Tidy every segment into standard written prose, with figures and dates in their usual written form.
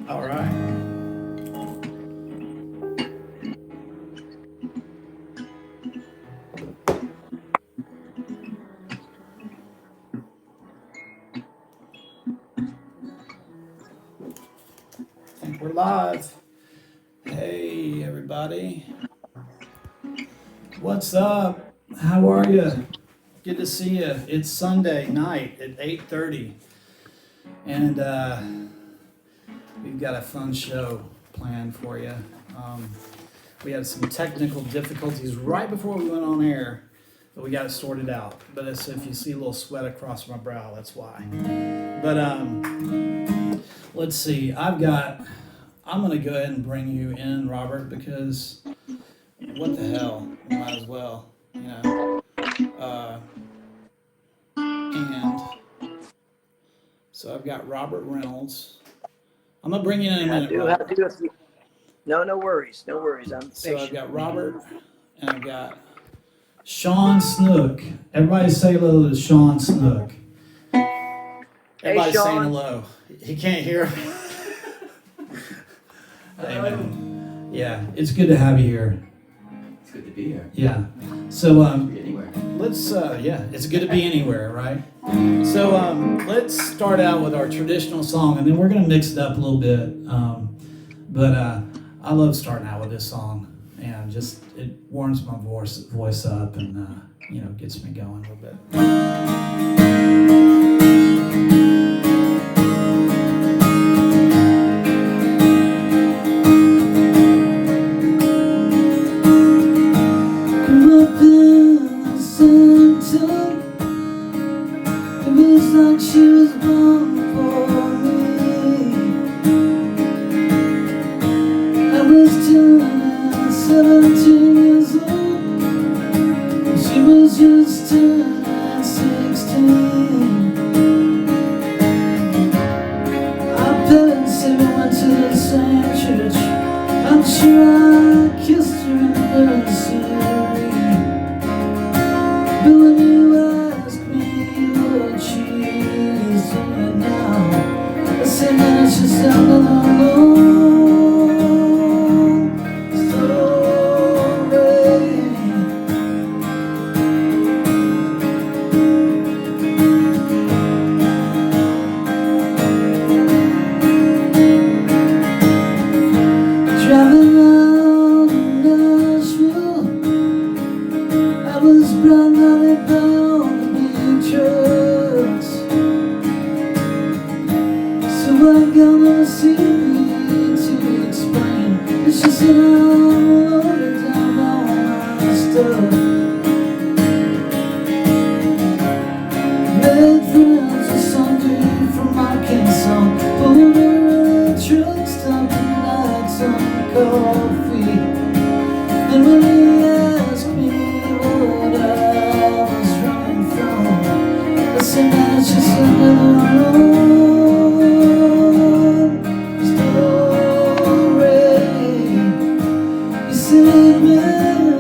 All right. I think we're live. Hey, everybody. What's up? How are you? Good to see you. It's Sunday night at 8:30. And we've got a fun show planned for you. We had some technical difficulties right before we went on air, but we got it sorted out. But if you see a little sweat across my brow, that's why. But let's see. I'm going to go ahead and bring you in, Robert, because what the hell? Might as well, you know. And so I've got Robert Reynolds. I'm going to bring you in a minute, Robert. No worries. I'm So patient. I've got Robert and I've got Sean Snook. Everybody say hello to Sean Snook. Everybody's saying hello. He can't hear. Hey, man. Yeah, it's good to have you here. It's good to be here. Yeah. So Anywhere. let's it's good to be anywhere, right? So let's start out with our traditional song, and then we're gonna mix it up a little bit. But I love starting out with this song, and just it warms my voice up, and gets me going a little bit. Grew up in the center. It was like she was born for me. I was turning 17 years old. She was just turning 16. Our parents said we went to the same church. I'm sure I kissed her in the nursery. But when you ask me what she's doing now, I say man, it's just out alone. Driving around in Nashville, I was blind-lighted by all the big trucks. So I got my CV to explain. It's just that I'm loaded down all my stuff. Made friends with some dude from Arkansas. Pulled her in a truck stop and lights on coffee. And when he asked me what I was running from, I said man, it's just another road story. He said man,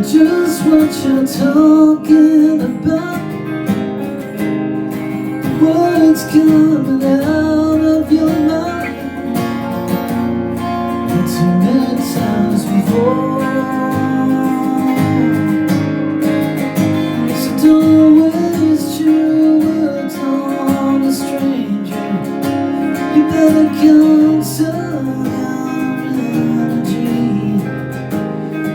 just what you're talking about. Words coming out of your mouth too many times before. So don't waste your words on a stranger. You better conserve your energy,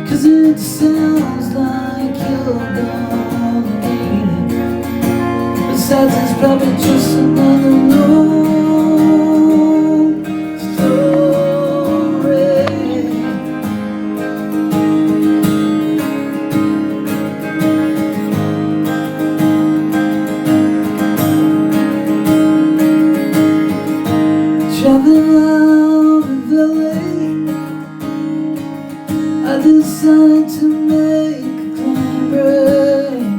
'cause it sounds like you're gonna need it. Besides, it's probably just another love story. Driving around in LA, I decided to make a clean break.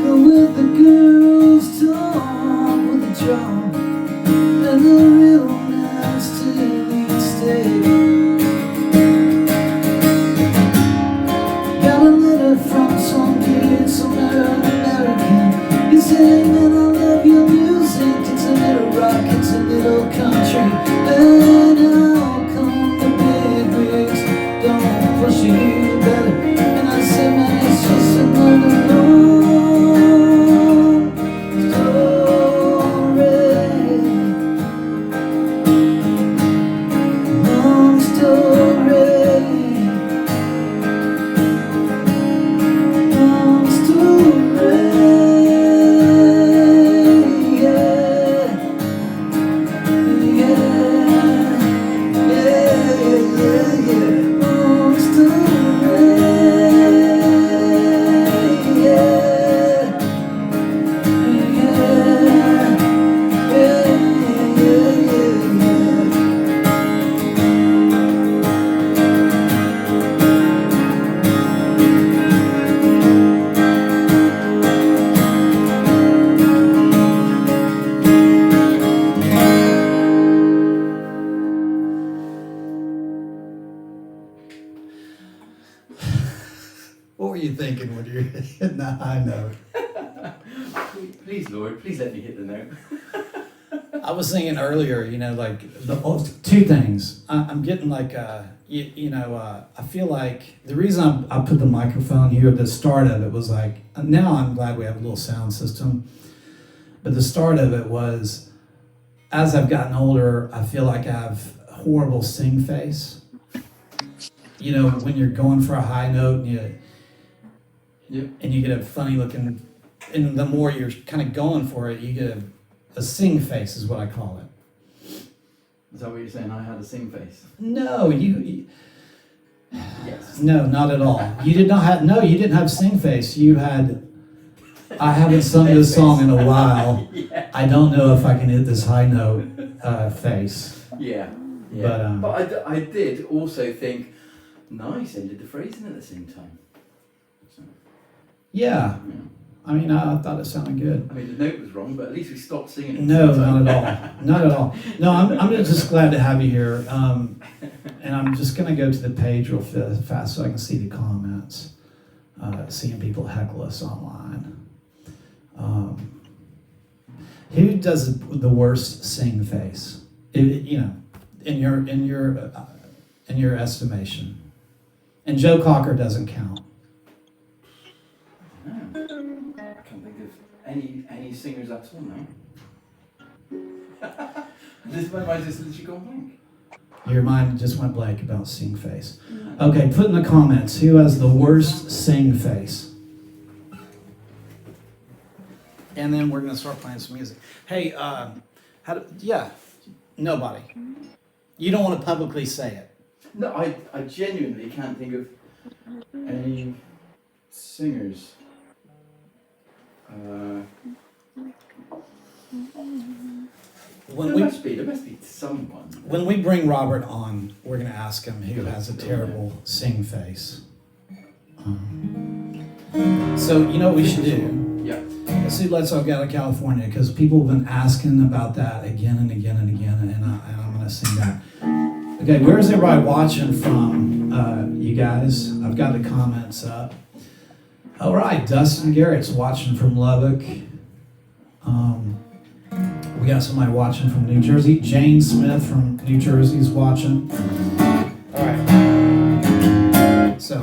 Go with the girls, talk with the drum, and the real nasty steak. Got a letter from some dude, some American. He said you better. And I said, man, it's just another long story. Long story. Long story. Yeah. Yeah. What were you thinking when you're hitting that high note? Please, Lord, please let me hit the note. I was thinking earlier, like two things. I'm getting like, I feel like the reason I put the microphone here at the start of it was like, now I'm glad we have a little sound system. But the start of it was, as I've gotten older, I feel like I have a horrible sing face. When you're going for a high note and you get a funny looking, and the more you're kind of going for it, you get a sing face is what I call it. Is that what you're saying? I had a sing face? No, you Yes. no, not at all. You did not have, no, you didn't have sing face. You had, I haven't sung this song in a while. Yeah. I don't know if I can hit this high note face. Yeah. But, I did also think, nice, ended the phrasing at the same time. So, yeah. yeah. I mean, I thought it sounded good. I mean, the note was wrong, but at least we stopped singing. No, not at all. Not at all. No, I'm just glad to have you here. And I'm just going to go to the page real fast so I can see the comments. Seeing people heckle us online. Who does the worst sing face? In your estimation. And Joe Cocker doesn't count. No. I can't think of any singers at all now. This my mind just literally gone blank. Your mind just went blank about sing face. Okay, put in the comments, who has the worst sing face? And then we're going to start playing some music. Hey, nobody. You don't want to publicly say it. No, I genuinely can't think of any singers. There must be someone. When we bring Robert on, we're going to ask him who has a terrible sing face. So, you know what we should do? Yeah. Let's see Let's All Get Out of California, because people have been asking about that again and again and again, and I'm going to sing that. Okay, where's everybody watching from, you guys? I've got the comments up. All right, Dustin Garrett's watching from Lubbock. We got somebody watching from New Jersey. Jane Smith from New Jersey is watching. All right. So.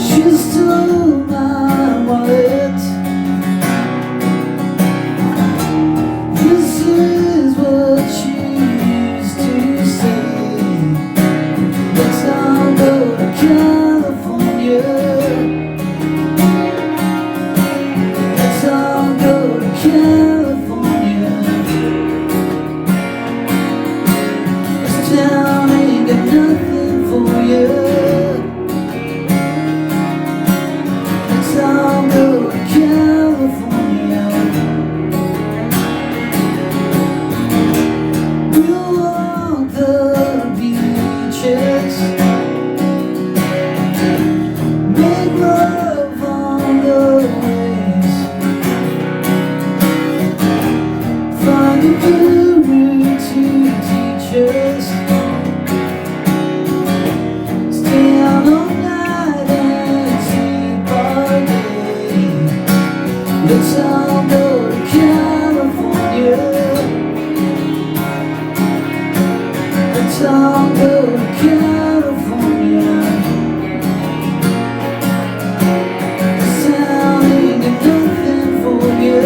She told Let's all go to California. Let's all go to California. This town ain't got nothing for you.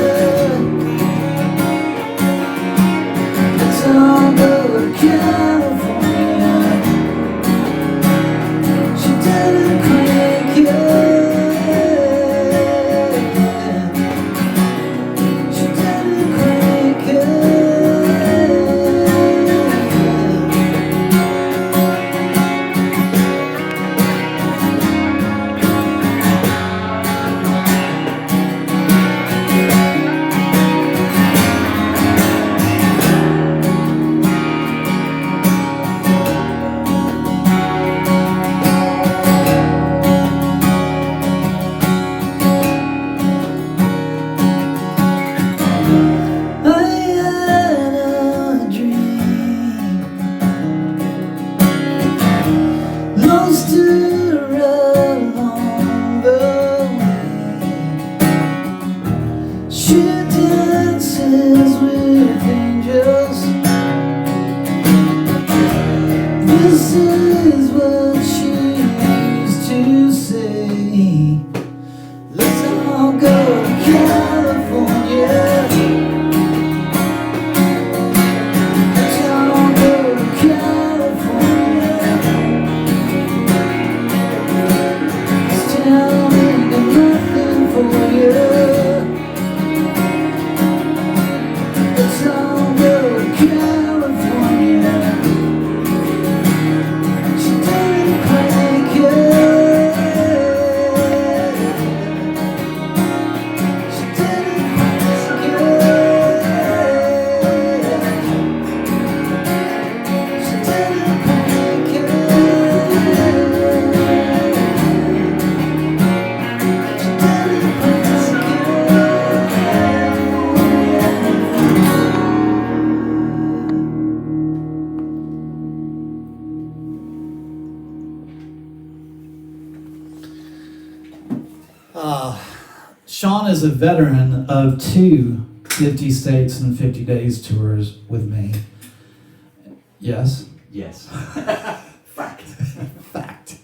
Let's all go to California. She didn't crank you. She didn't crank you. I had a dream, lost her along the way. She dances with angels. This is what she used to say. Let's all go to California. Let's all go to California. This town ain't got nothing for you. Let's all go to California. She didn't crank you. She didn't crank you. She didn't crank you. She didn't crank you. Sean is a veteran of two 50 States and 50 Days tours with me. Yes? Yes. Fact. Fact.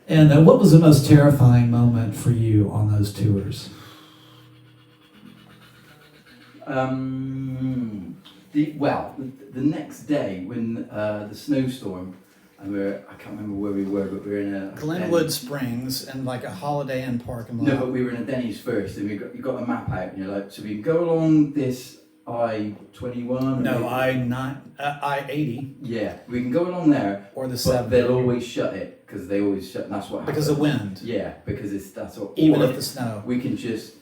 And what was the most terrifying moment for you on those tours? The next day when the snowstorm, and I can't remember where we were, but we were in a Glenwood Springs and like a Holiday Inn parking lot. No, but we were in a Denny's first, and you got a map out, and you're like, so we can go along this I-21. No, I-80 Yeah, we can go along there, or the but 7. they'll always shut it because they always shut. And that's what Because happens. of wind. Yeah, because that's what. Even or if the snow. we can just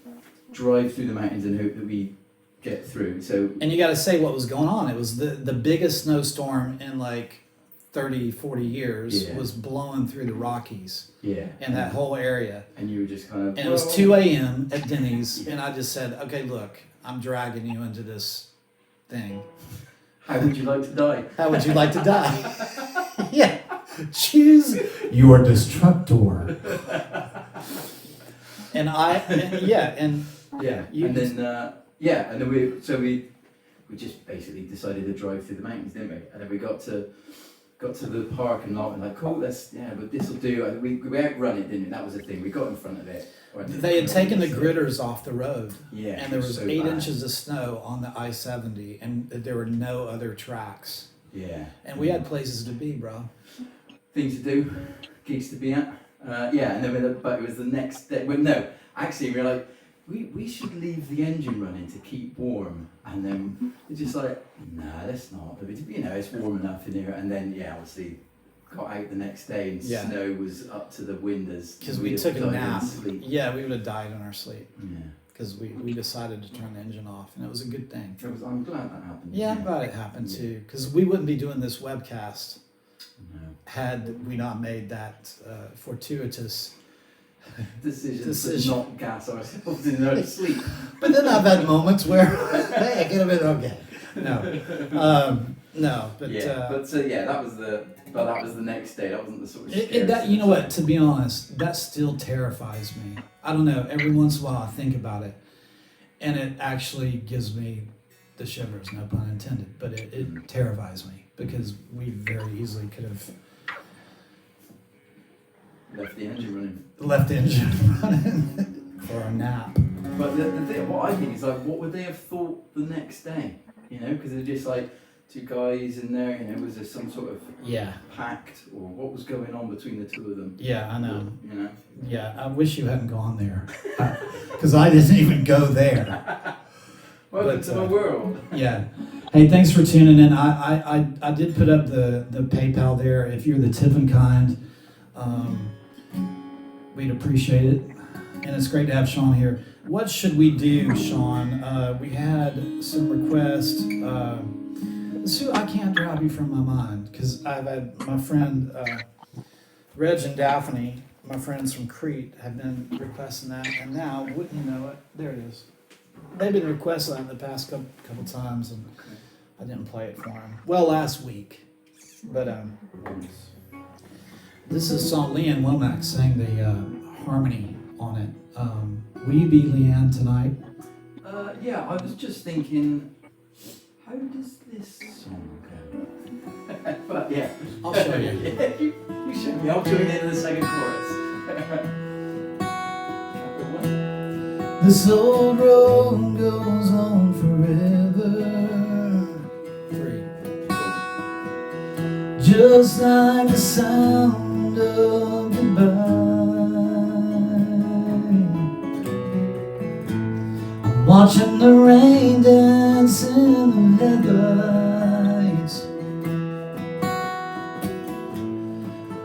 drive through the mountains and hope that we get through. So And you got to say what was going on. It was the biggest snowstorm in like 30, 40 years Yeah. was blowing through the Rockies yeah, in that whole area. and you were just kind of. And it was 2 a.m. at Denny's, and I just said, okay, look, I'm dragging you into this thing. How would you like to die? How would you like to die? Yeah, choose your destructor. And Yeah, You and then we just basically decided to drive through the mountains, didn't we? And then we got to the parking lot and like, cool, but this will do. And we outrun it, didn't we? That was the thing. We got in front of it. they had taken the gritters off the road, Yeah, and there was so 8 bad. inches of snow on the I-70, and there were no other tracks. Yeah, And we had places to be, bro. things to do, gigs to be at. And then but it was the next day. Well, no, actually, we were like, we should leave the engine running to keep warm, and then it's just like, nah, let's not. It's warm enough in here. And then obviously, got out the next day and Yeah. snow was up to the windows. Because We'd we have took a died in nap. sleep. Yeah, we would have died in our sleep. Yeah, Because we decided to turn the engine off, and it was a good thing. I'm glad that happened. Yeah, I'm glad it happened Yeah. too. Because we wouldn't be doing this webcast No. had we not made that fortuitous Decision Decision. to not gas ourselves in our sleep. But then I've had moments where, hey, I get a bit okay. No, but that was the next day. That wasn't the sort of. that you know what? To be honest, that still terrifies me. I don't know. Every once in a while, I think about it, and it actually gives me the shivers, no pun intended, but it terrifies me because we very easily could have Left the engine running. left the engine running for a nap. But the thing, what I think is like, what would they have thought the next day? You know, because they're just like two guys in there. You know, was there some sort of Yeah, pact, or what was going on between the two of them? yeah, I know. You know. Yeah, I wish you hadn't gone there because I didn't even go there. Welcome to my world. Yeah. Hey, thanks for tuning in. I did put up the PayPal there. If you're the tipping kind, we'd appreciate it. And it's great to have Sean here. What should we do, Sean? We had some requests. Sue, I can't drop you from my mind because I've had my friend Reg and Daphne, my friends from Crete, have been requesting that. And now, wouldn't you know it? There it is. They've been requesting that in the past couple times, and I didn't play it for them. Well, last week. But this is song Leanne Womack sang the harmony on it. Will you be Leanne tonight? Yeah, I was just thinking, how does this song go? But yeah, I'll show you. Yeah, you show me. I'll join in the second chorus. This old road goes on forever. 3. Just like the sound of goodbye. I'm watching the rain dance in the headlights,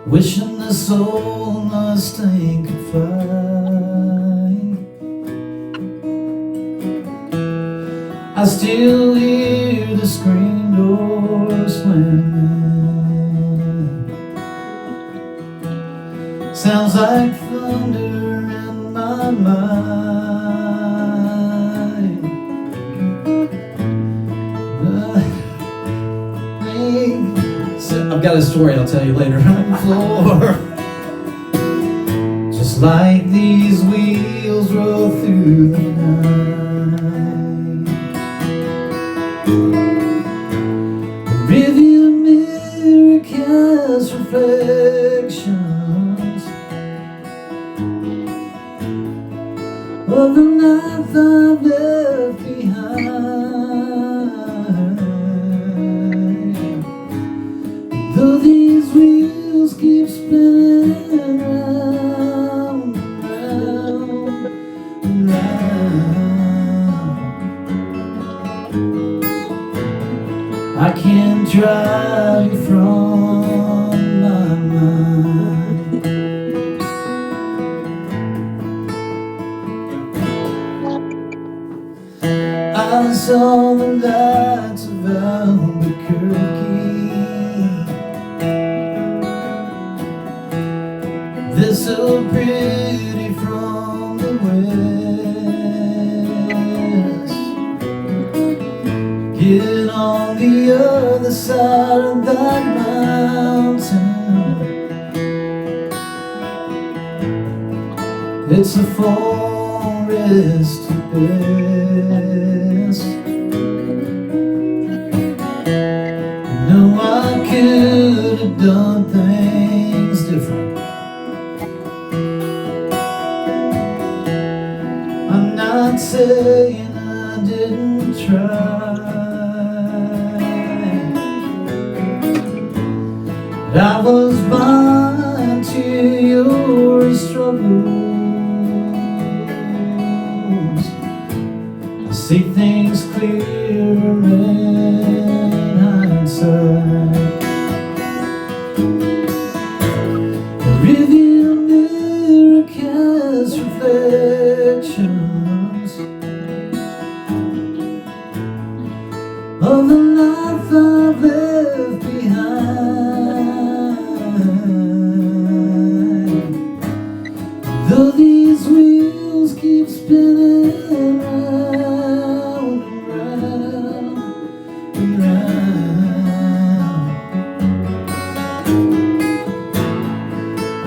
wishing this old Mustang could fly. I still hear the screen door slamming. Sounds like thunder in my mind. I've got a story I'll tell you later on the floor. Just like these wheels roll through the night. The rearview mirror casts reflections of the life I've left behind. Though these wheels keep spinning round and round and round, I can't drive you from my mind. I saw the lights of Albuquerque. They're so pretty from the west. Get on the other side of that mountain, it's a forest at best. No, I could have done things different. I'm not saying I didn't try, but I was blind to your struggles. I see things clearer in hindsight. The rearview mirror casts reflections of the life I've left behind. Though these wheels keep spinning round and round and round,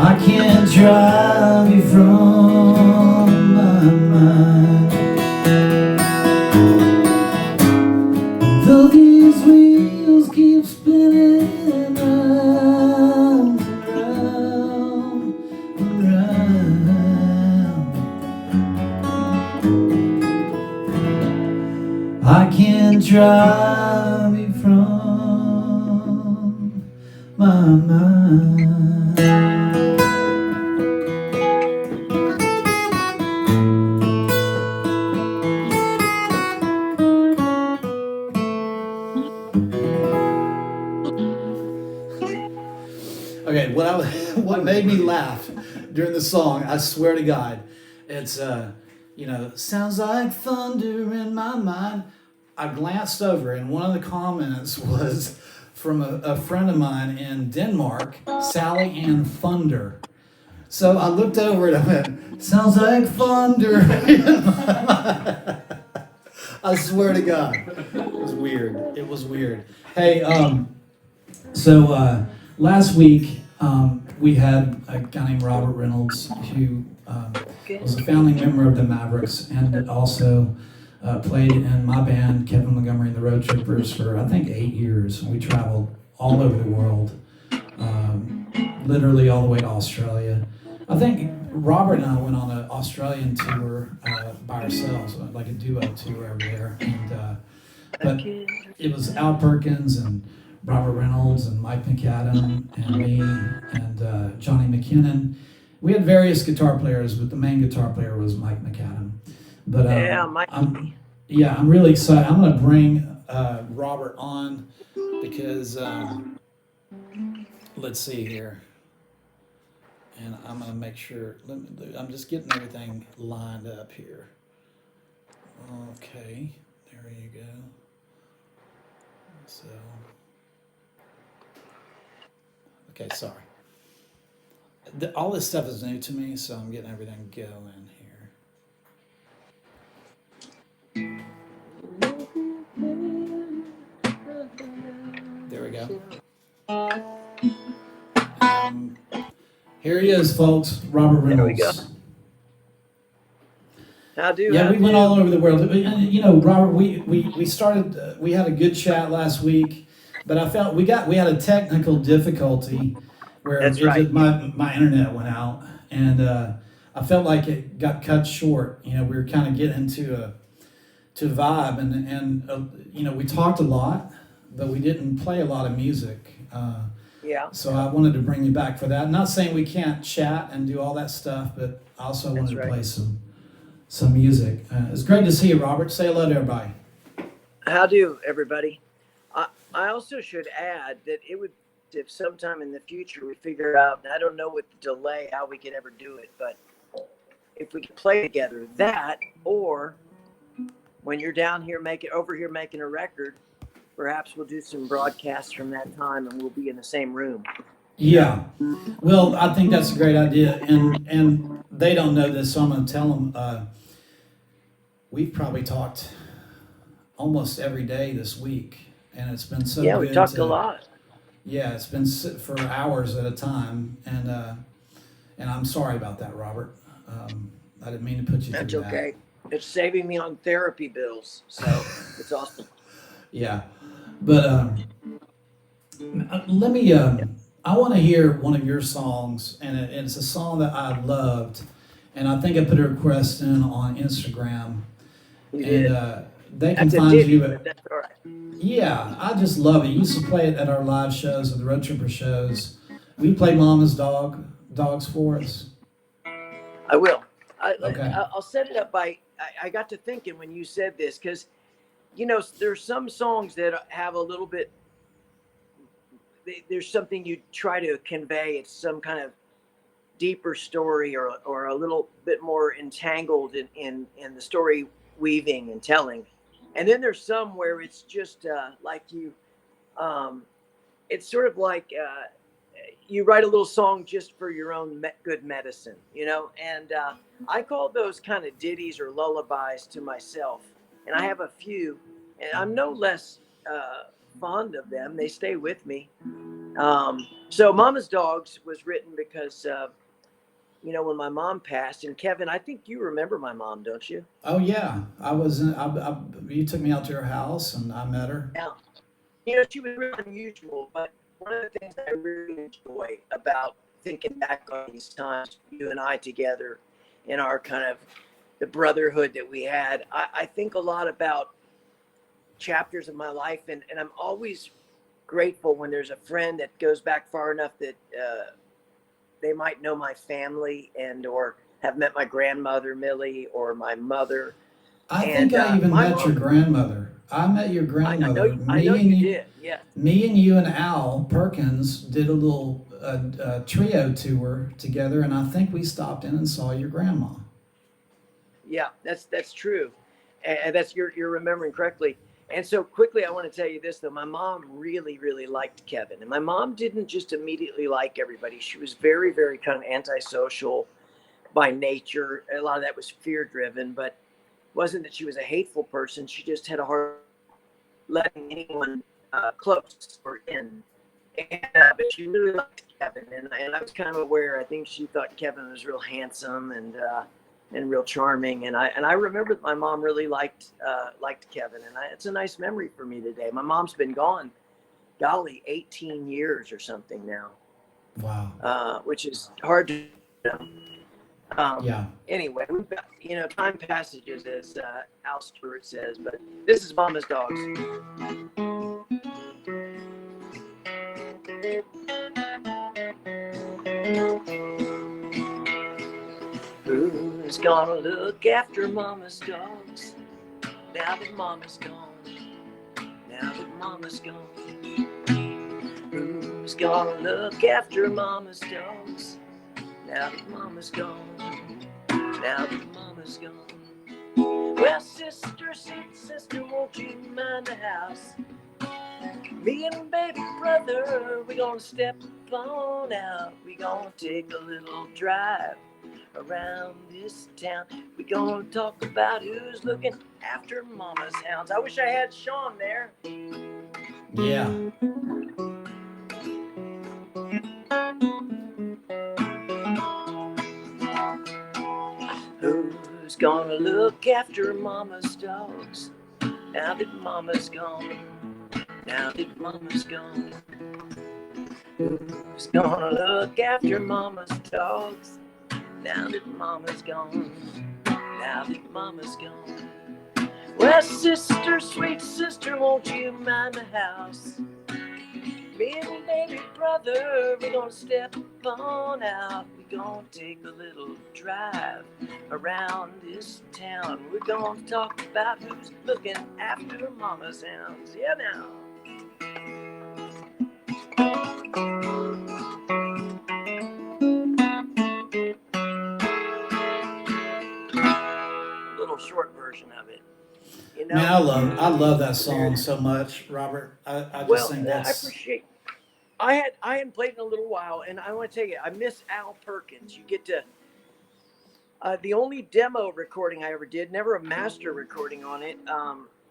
I can't drive you from my mind. I can't drive you from my mind. Okay, what made me laugh during the song, I swear to God, it's sounds like thunder in my mind. I glanced over and one of the comments was from a friend of mine in Denmark, Sally Ann Thunder. So I looked over and I went, sounds like thunder in my mind. I swear to God. It was weird. It was weird. Hey, last week we had a guy named Robert Reynolds who was a founding member of the Mavericks and also played in my band, Kevin Montgomery and the Road Trippers, for I think 8 years. We traveled all over the world, literally all the way to Australia. I think Robert and I went on an Australian tour by ourselves, like a duo tour over there. But it was Al Perkins and Robert Reynolds and Mike McAdam and me and Johnny McKinnon. We had various guitar players, but the main guitar player was Mike McAdam. But Mike. I'm really excited. I'm going to bring Robert on because let's see here. And I'm going to make sure, I'm just getting everything lined up here. Okay, there you go. So, okay, sorry. All this stuff is new to me, so I'm getting everything going here. There we go. Here he is, folks, Robert Reynolds. There we go. Yeah, we went all over the world. And, Robert, we started. We had a good chat last week, but I felt we had a technical difficulty where my internet went out, and I felt like it got cut short. We were kind of getting to a vibe, and we talked a lot, but we didn't play a lot of music. So I wanted to bring you back for that. Not saying we can't chat and do all that stuff, but I also wanted to play some music. It's great to see you, Robert. Say hello to everybody. How do, everybody? I also should add that it would, if sometime in the future we figure out, and I don't know with the delay how we could ever do it, but if we could play together that, or when you're over here making a record, perhaps we'll do some broadcasts from that time and we'll be in the same room. Yeah. Well, I think that's a great idea. And they don't know this, so I'm going to tell them. We've probably talked almost every day this week. And it's been so good. Yeah, we talked a lot. Yeah, it's been for hours at a time. And I'm sorry about that, Robert. I didn't mean to put you through that. That's okay. It's saving me on therapy bills. So it's awesome. Yeah. But let me, I want to hear one of your songs, and it's a song that I loved, and I think I put a request in on Instagram. They can find you. That's all right. Yeah, I just love it. You used to play it at our live shows, at the Road Tripper shows. Will you play Mama's Dogs for us? I will. Okay. I'll set it up by, I got to thinking when you said this, because there's some songs that have a little bit, there's something you try to convey. It's some kind of deeper story or a little bit more entangled in the story weaving and telling. And then there's some where it's just it's sort of like you write a little song just for your own good medicine, and I call those kind of ditties or lullabies to myself. And I have a few, and I'm no less fond of them. They stay with me. So Mama's Dogs was written because, when my mom passed, and Kevin, I think you remember my mom, don't you? Oh, yeah. You took me out to her house, and I met her. Yeah. She was really unusual, but one of the things I really enjoy about thinking back on these times, you and I together, in our kind of the brotherhood that we had, I think a lot about chapters of my life, and I'm always grateful when there's a friend that goes back far enough that they might know my family and or have met my grandmother Millie or my mother. I think I even met your grandmother. I met your grandmother. I know you did. Yeah. Me and you and Al Perkins did a little trio tour together, and I think we stopped in and saw your grandma. Yeah, that's true, and that's you're remembering correctly. And so quickly, I want to tell you this though. My mom really, really liked Kevin, and my mom didn't just immediately like everybody. She was very, very kind of antisocial by nature. A lot of that was fear driven, but it wasn't that she was a hateful person. She just had a hard letting anyone close or in. And, but she really liked Kevin, and I was kind of aware. I think she thought Kevin was real handsome and real charming. And I remember that my mom really liked Kevin, and it's a nice memory for me today. My mom's been gone, golly, 18 years or something now. Wow. Which is hard to. Yeah. Anyway, we've got, time passages, as Al Stewart says, but this is Mama's Dogs. Who's gonna look after Mama's dogs now that Mama's gone? Now that Mama's gone. Who's gonna look after Mama's dogs now that Mama's gone? Now that Mama's gone. Well, sister, sweet sister, won't you mind the house? Me and baby brother, we gonna step on out. We gonna take a little drive around this town. We gonna talk about who's looking after Mama's hounds. I wish I had Sean there. Yeah. Who's gonna look after Mama's dogs now that Mama's gone? Now that Mama's gone. Who's gonna look after Mama's dogs now that Mama's gone? Now that Mama's gone. Well, sister, sweet sister, won't you mind the house? Me and baby brother, we're gonna step on out. We're gonna take a little drive around this town. We're gonna talk about who's looking after Mama's hounds. Yeah, now. Little short version of it. Man, I love that song so much, Robert. I just think that's. I appreciate. I hadn't played in a little while, and I want to tell you, I miss Al Perkins. You get to. The only demo recording I ever did, never a master recording on it.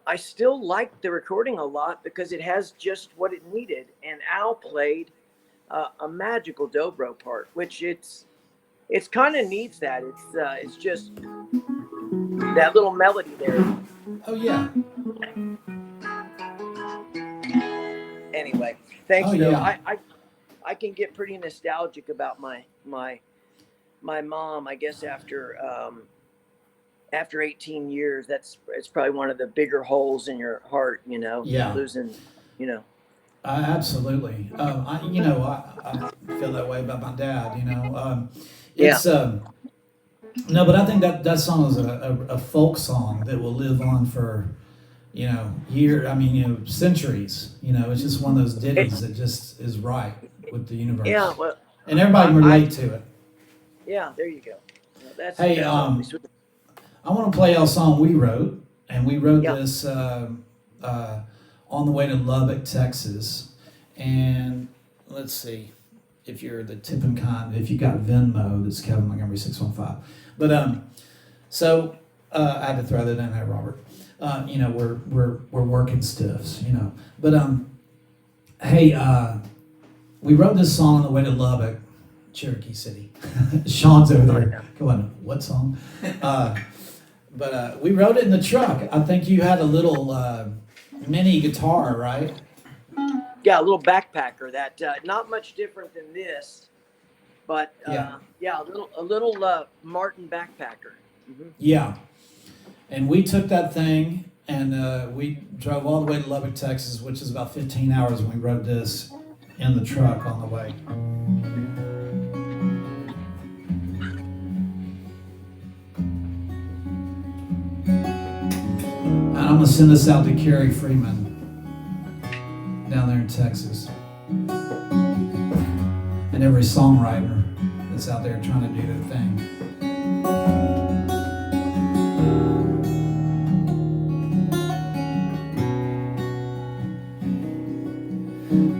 I still liked the recording a lot because it has just what it needed. And Al played a magical dobro part, which it's kind of needs that. It's just that little melody there. Oh yeah. Anyway, thanks. Oh, yeah. I can get pretty nostalgic about my mom. I guess after 18 years, it's probably one of the bigger holes in your heart, Yeah. losing, Absolutely. I feel that way about my dad. It's no, but I think that song is a folk song that will live on for centuries. It's just one of those ditties that just is right with the universe. Yeah, well, and everybody can relate to it. Yeah, there you go. That's I want to play a song we wrote, and we wrote this on the way to Lubbock, Texas. And let's see if you're the tipping kind. If you got Venmo, that's Kevin Montgomery 615. But I had to throw that in there, Robert. We're working stiffs, But we wrote this song on the way to Lubbock, Cherokee City. Sean's over there. Come on, what song? But we wrote it in the truck. I think you had a little mini guitar, right? Yeah, a little backpacker. That not much different than this, but a little Martin backpacker. Mm-hmm. Yeah, and we took that thing And we drove all the way to Lubbock, Texas, which is about 15 hours, and we wrote this in the truck on the way. And I'm going to send this out to Carrie Freeman down there in Texas. And every songwriter that's out there trying to do their thing.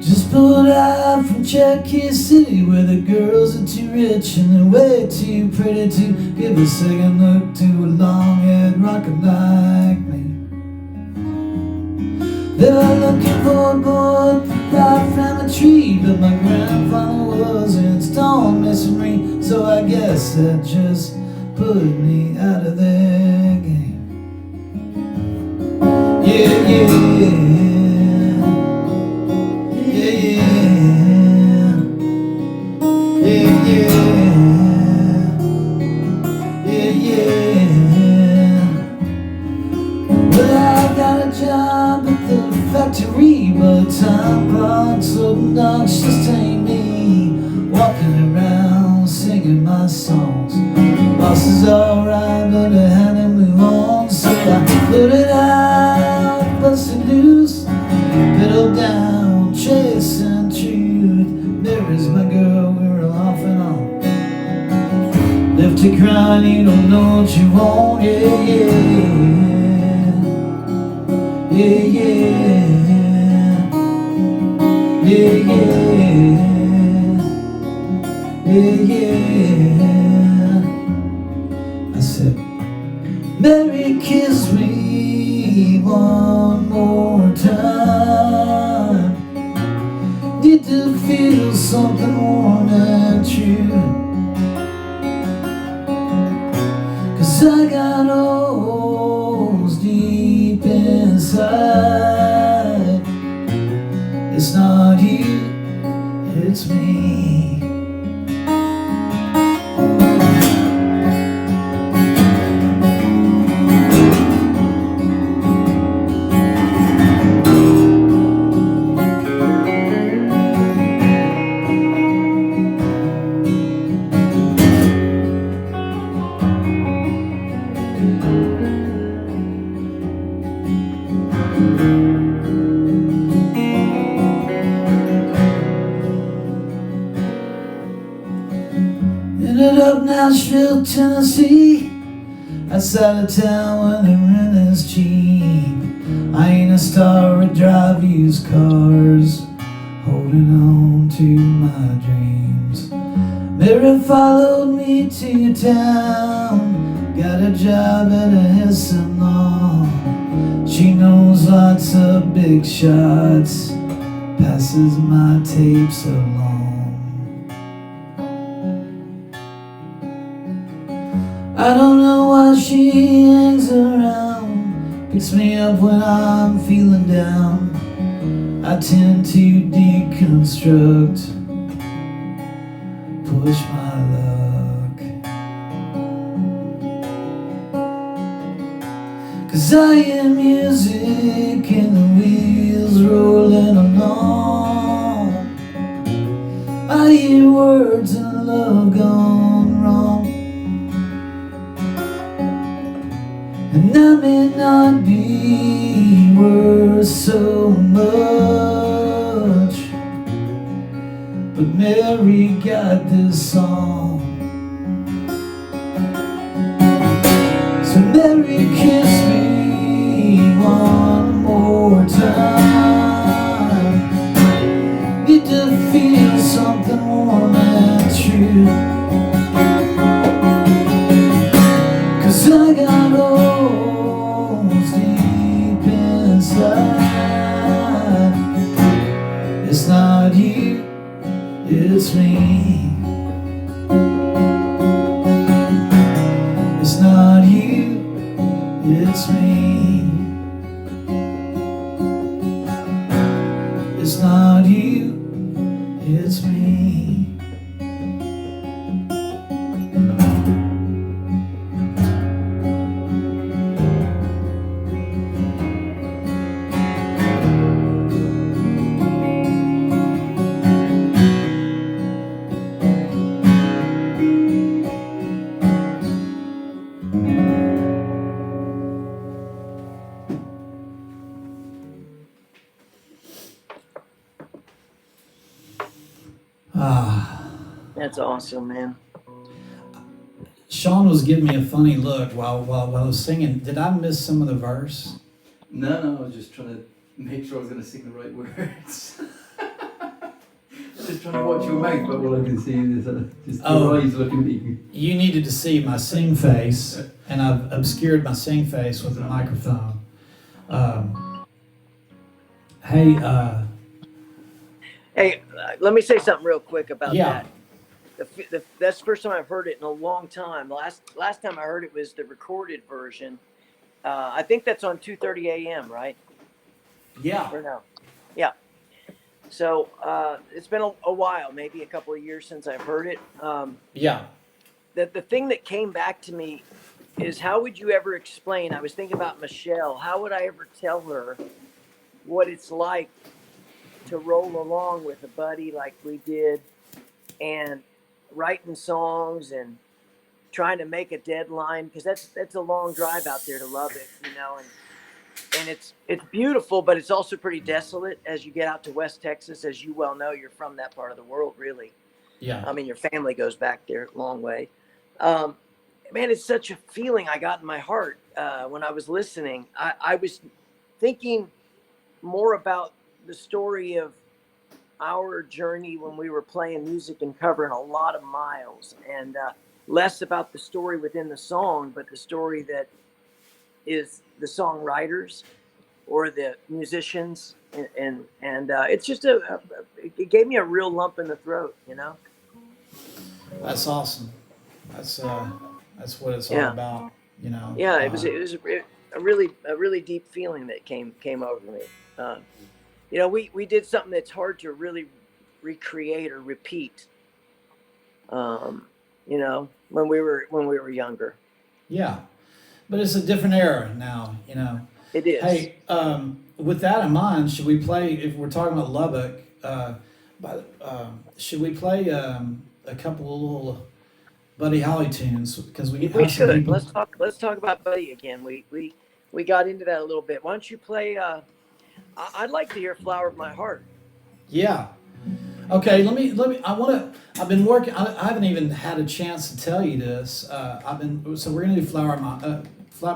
Just pulled out from Cherokee City, where the girls are too rich and they're way too pretty to give a second look to a long-haired rocker like me. They were looking for a boy right from a tree, but my grandfather was in stone masonry, so I guess that just put me out of their game. Yeah, yeah. But time clock's so obnoxious, ain't me walking around singing my songs. Boss is alright, but I had to move on, so I put it out, busted loose, pedal down, chasing truth. Mary's my girl, we're off and on. Left her crying, you don't know what you want, yeah, yeah, yeah, yeah. Yeah, yeah, yeah, yeah. I said, Mary, kiss me one more time. Need to feel something warm and true. 'Cause I got holes deep inside. It's not you, it's me. Ended up Nashville, Tennessee, outside of town where the rent is cheap. I ain't a star, I drive used cars, holding on to my dreams. Mary followed me to town, got a job at a hair salon. She knows lots of big shots, passes my tapes along. I don't know why she hangs around, picks me up when I'm feeling down. I tend to deconstruct, push my luck. 'Cause I hear music and the wheels rolling along. I hear words and love gone wrong. And I may not be worth so much, but Mary got this song. So Mary, kiss me one more time. Need to feel something warm and true. 'Cause I got holes deep inside. It's not you, it's me. It's not you, it's me. It's not you, it's me. Ah, That's awesome, man. Sean was giving me a funny look while I was singing. Did I miss some of the verse? No, I was just trying to make sure I was going to sing the right words. Just trying to watch your mouth, but all I can see is just your eyes looking at me. You needed to see my sing face, and I've obscured my sing face with the microphone. Hey, Hey, let me say something real quick about yeah, that. That's the first time I've heard it in a long time. Last time I heard it was the recorded version. I think that's on 2:30 a.m. Right? yeah, Or no? Yeah. So it's been a while, maybe a couple of years since I've heard it. yeah, The thing that came back to me is, how would you ever explain? I was thinking about Michelle. How would I ever tell her what it's like to roll along with a buddy like we did, and writing songs and trying to make a deadline, because that's a long drive out there to Lubbock, and it's beautiful, but it's also pretty desolate as you get out to West Texas. As you well know, you're from that part of the world, really. yeah, I mean, your family goes back there a long way. Um, Man, it's such a feeling I got in my heart when I was listening. I was thinking more about the story of our journey when we were playing music and covering a lot of miles, and less about the story within the song, but the story that is the songwriters or the musicians, and it's just it gave me a real lump in the throat, that's awesome. That's what it's all Yeah, about, yeah. It was a really deep feeling that came over me. Uh, we did something that's hard to really recreate or repeat. When we were younger. Yeah, but it's a different era now. It is. Hey, with that in mind, should we play? If we're talking about Lubbock, should we play a couple of little Buddy Holly tunes? Because we We have some should. people. Let's talk about Buddy again. We got into that a little bit. Why don't you play? I'd like to hear "Flower of My Heart." Yeah. Okay. Let me. I've been working. I haven't even had a chance to tell you this. So we're gonna do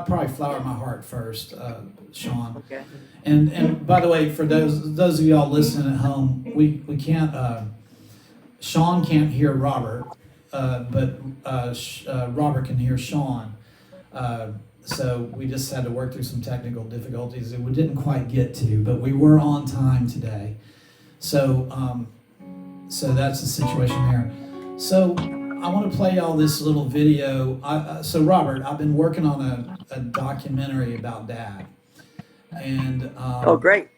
probably Flower of My Heart first, Sean. Okay. And by the way, for those of y'all listening at home, we can't. Sean can't hear Robert, but Robert can hear Sean. So we just had to work through some technical difficulties that we didn't quite get to, but we were on time today. So so that's the situation there. So I want to play y'all this little video. So Robert, I've been working on a documentary about Dad, and Oh, great.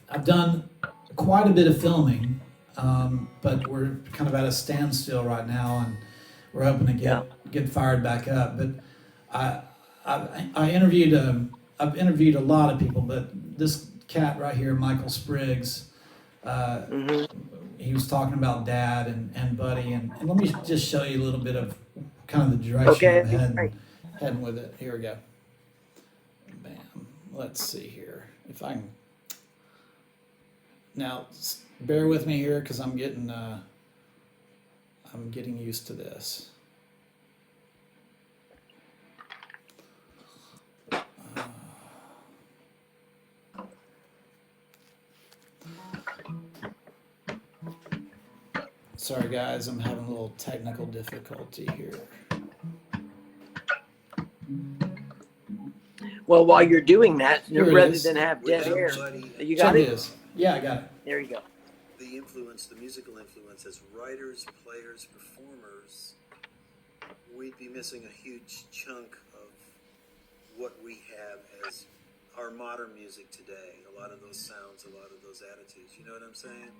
I've done quite a bit of filming, but we're kind of at a standstill right now, and we're hoping to get fired back up. But I interviewed I've interviewed a lot of people, but this cat right here, Michael Spriggs, he was talking about Dad and Buddy, and let me just show you a little bit of kind of the direction I'm heading with it. Here we go. Bam. Let's see here if I can. Now, bear with me here because I'm getting used to this. Sorry guys, I'm having a little technical difficulty here. Well, while you're doing that, Here it rather is. than have dead air, you Check got it. this. Yeah, I got it. There you go. The musical influence as writers, players, performers, we'd be missing a huge chunk of what we have as our modern music today. A lot of those sounds, a lot of those attitudes. You know what I'm saying?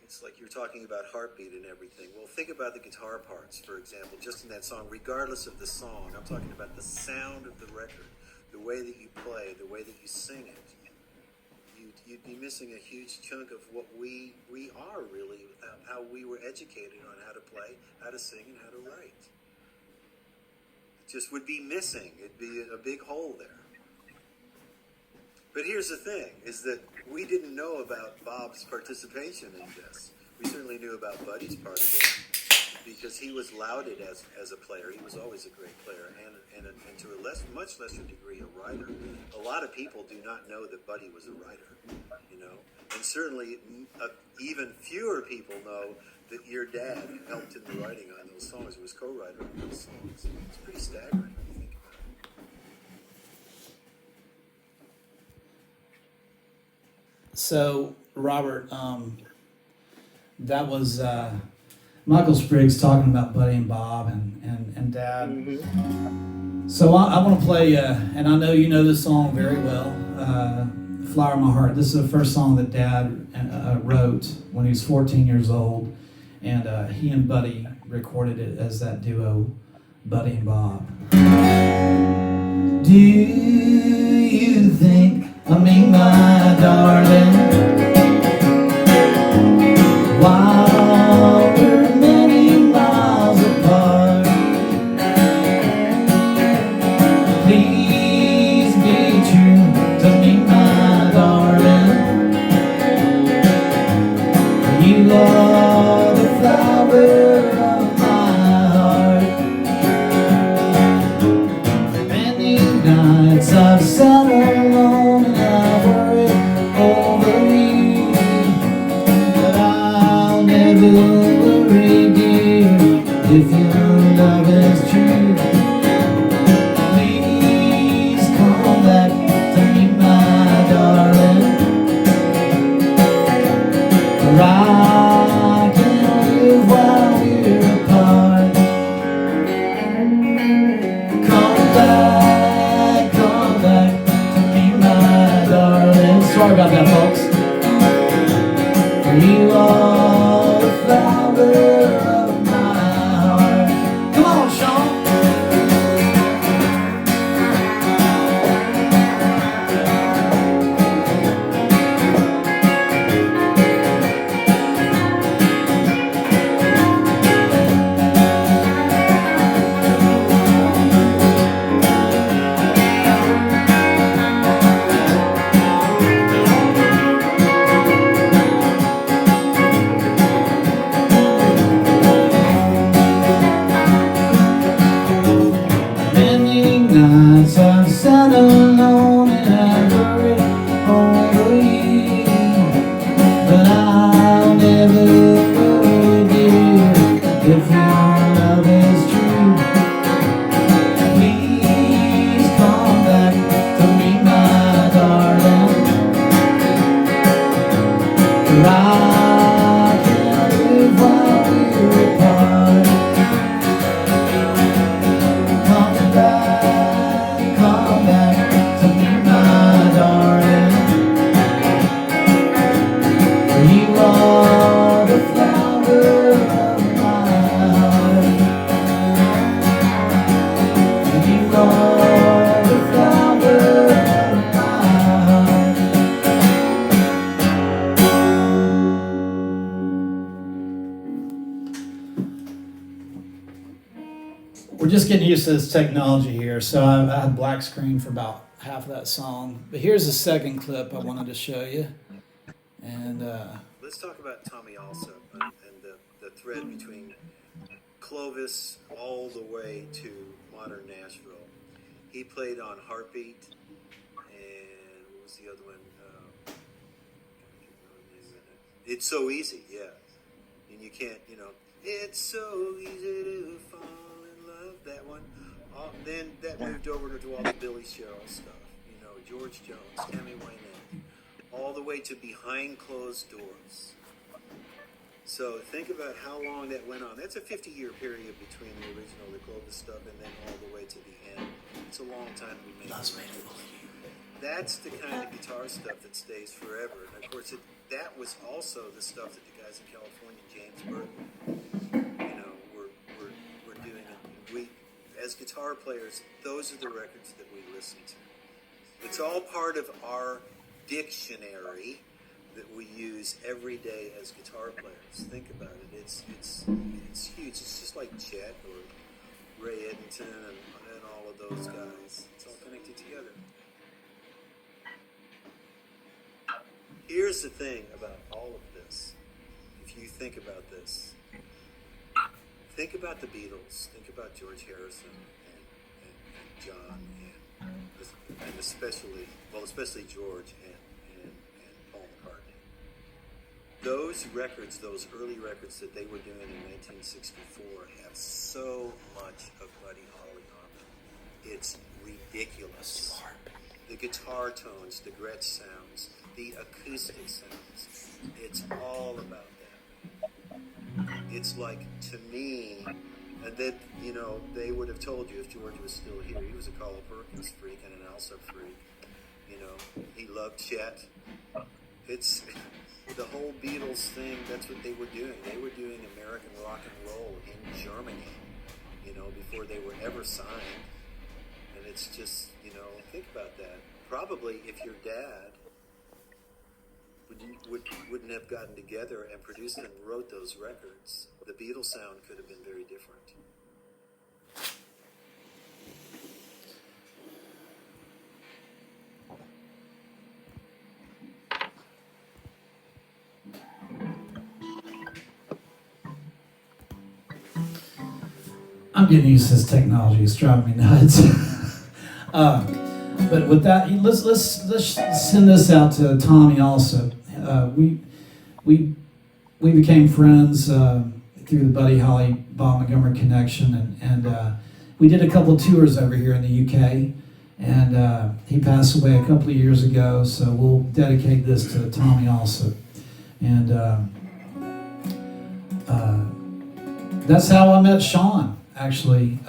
It's like you're talking about heartbeat and everything. Well, think about the guitar parts, for example, just in that song, regardless of the song. I'm talking about the sound of the record, the way that you play, the way that you sing it. You'd be missing a huge chunk of what we are really, without how we were educated on how to play, how to sing, and how to write. It just would be missing. It'd be a big hole there. But here's the thing, is that we didn't know about Bob's participation in this. We certainly knew about Buddy's part of it because he was lauded as a player. He was always a great player and to a much lesser degree a writer. A lot of people do not know that Buddy was a writer, you know. And certainly even fewer people know that your dad helped in the writing on those songs. He was co-writer on those songs. It's pretty staggering when you think about it. So, Robert, that was Michael Spriggs talking about Buddy and Bob and Dad. Mm-hmm. So I want to play, and I know you know this song very well, Flower in My Heart. This is the first song that Dad wrote when he was 14 years old, and he and Buddy recorded it as that duo, Buddy and Bob. Do you think of me, my darling? While we're many miles apart, please be true to me, my darling. You are the flower of my heart. Many nights I've sat alone and I've worried over you. Never worry, dear, if your love is true. Please come back to me, my darling, for I can't live while we're apart. Come back to me, my darling. Sorry about that, folks. For you are the flower of my heart. Come on, Sean. Many nights I've sat alone and I've worried over you, but I'll never worry, dear, if your love is true. Please come back to me, my darling, for I can't live while we're apart. Come back to me, my darling. You are the flower of my heart. You are the flower of my heart. We're just getting used to this technology here, so I had black screen for about half of that song. But here's the second clip I wanted to show you. And Let's talk about Tommy also and the thread between Clovis all the way to modern Nashville. He played on Heartbeat, and what was the other one? It's So Easy, yeah. And you can't, you know, it's so easy to fall in love, that one. Then that moved over to all the Billy Sherrill stuff, you know, George Jones, Tammy Wynette, all the way to Behind Closed Doors. So think about how long that went on. That's a 50-year period between the original, the Clovis stuff, and then all the way to the end. It's a long time to be making. That's the kind of guitar stuff that stays forever. And of course, that was also the stuff that the guys in California, James Burton, you know, were doing it. We, as guitar players, those are the records that we listen to. It's all part of our dictionary that we use every day as guitar players. Think about it. It's huge. It's just like Chet or Ray Eddington and all of those guys. It's all connected together. Here's the thing about all of this. If you think about this, think about the Beatles, think about George Harrison and John and especially George and Paul McCartney. Those records, those early records that they were doing in 1964 have so much of Buddy Holly on them. It's ridiculous. The guitar tones, the Gretsch sounds, the acoustic sounds. It's all about that. It's like, to me, and that, you know, they would have told you if George was still here, he was a Carl Perkins freak and an Elsa freak. You know, he loved Chet. It's the whole Beatles thing. That's what they were doing. They were doing American rock and roll in Germany, you know, before they were ever signed. And it's just, you know, think about that. Probably if your dad wouldn't have gotten together and produced and wrote those records, the Beatles sound could have been very different. I'm getting used to this technology. It's driving me nuts. But with that, let's send this out to Tommy also. We became friends through the Buddy Holly Bob Montgomery connection, and we did a couple of tours over here in the UK. And he passed away a couple of years ago, so we'll dedicate this to Tommy also. And that's how I met Sean. Actually,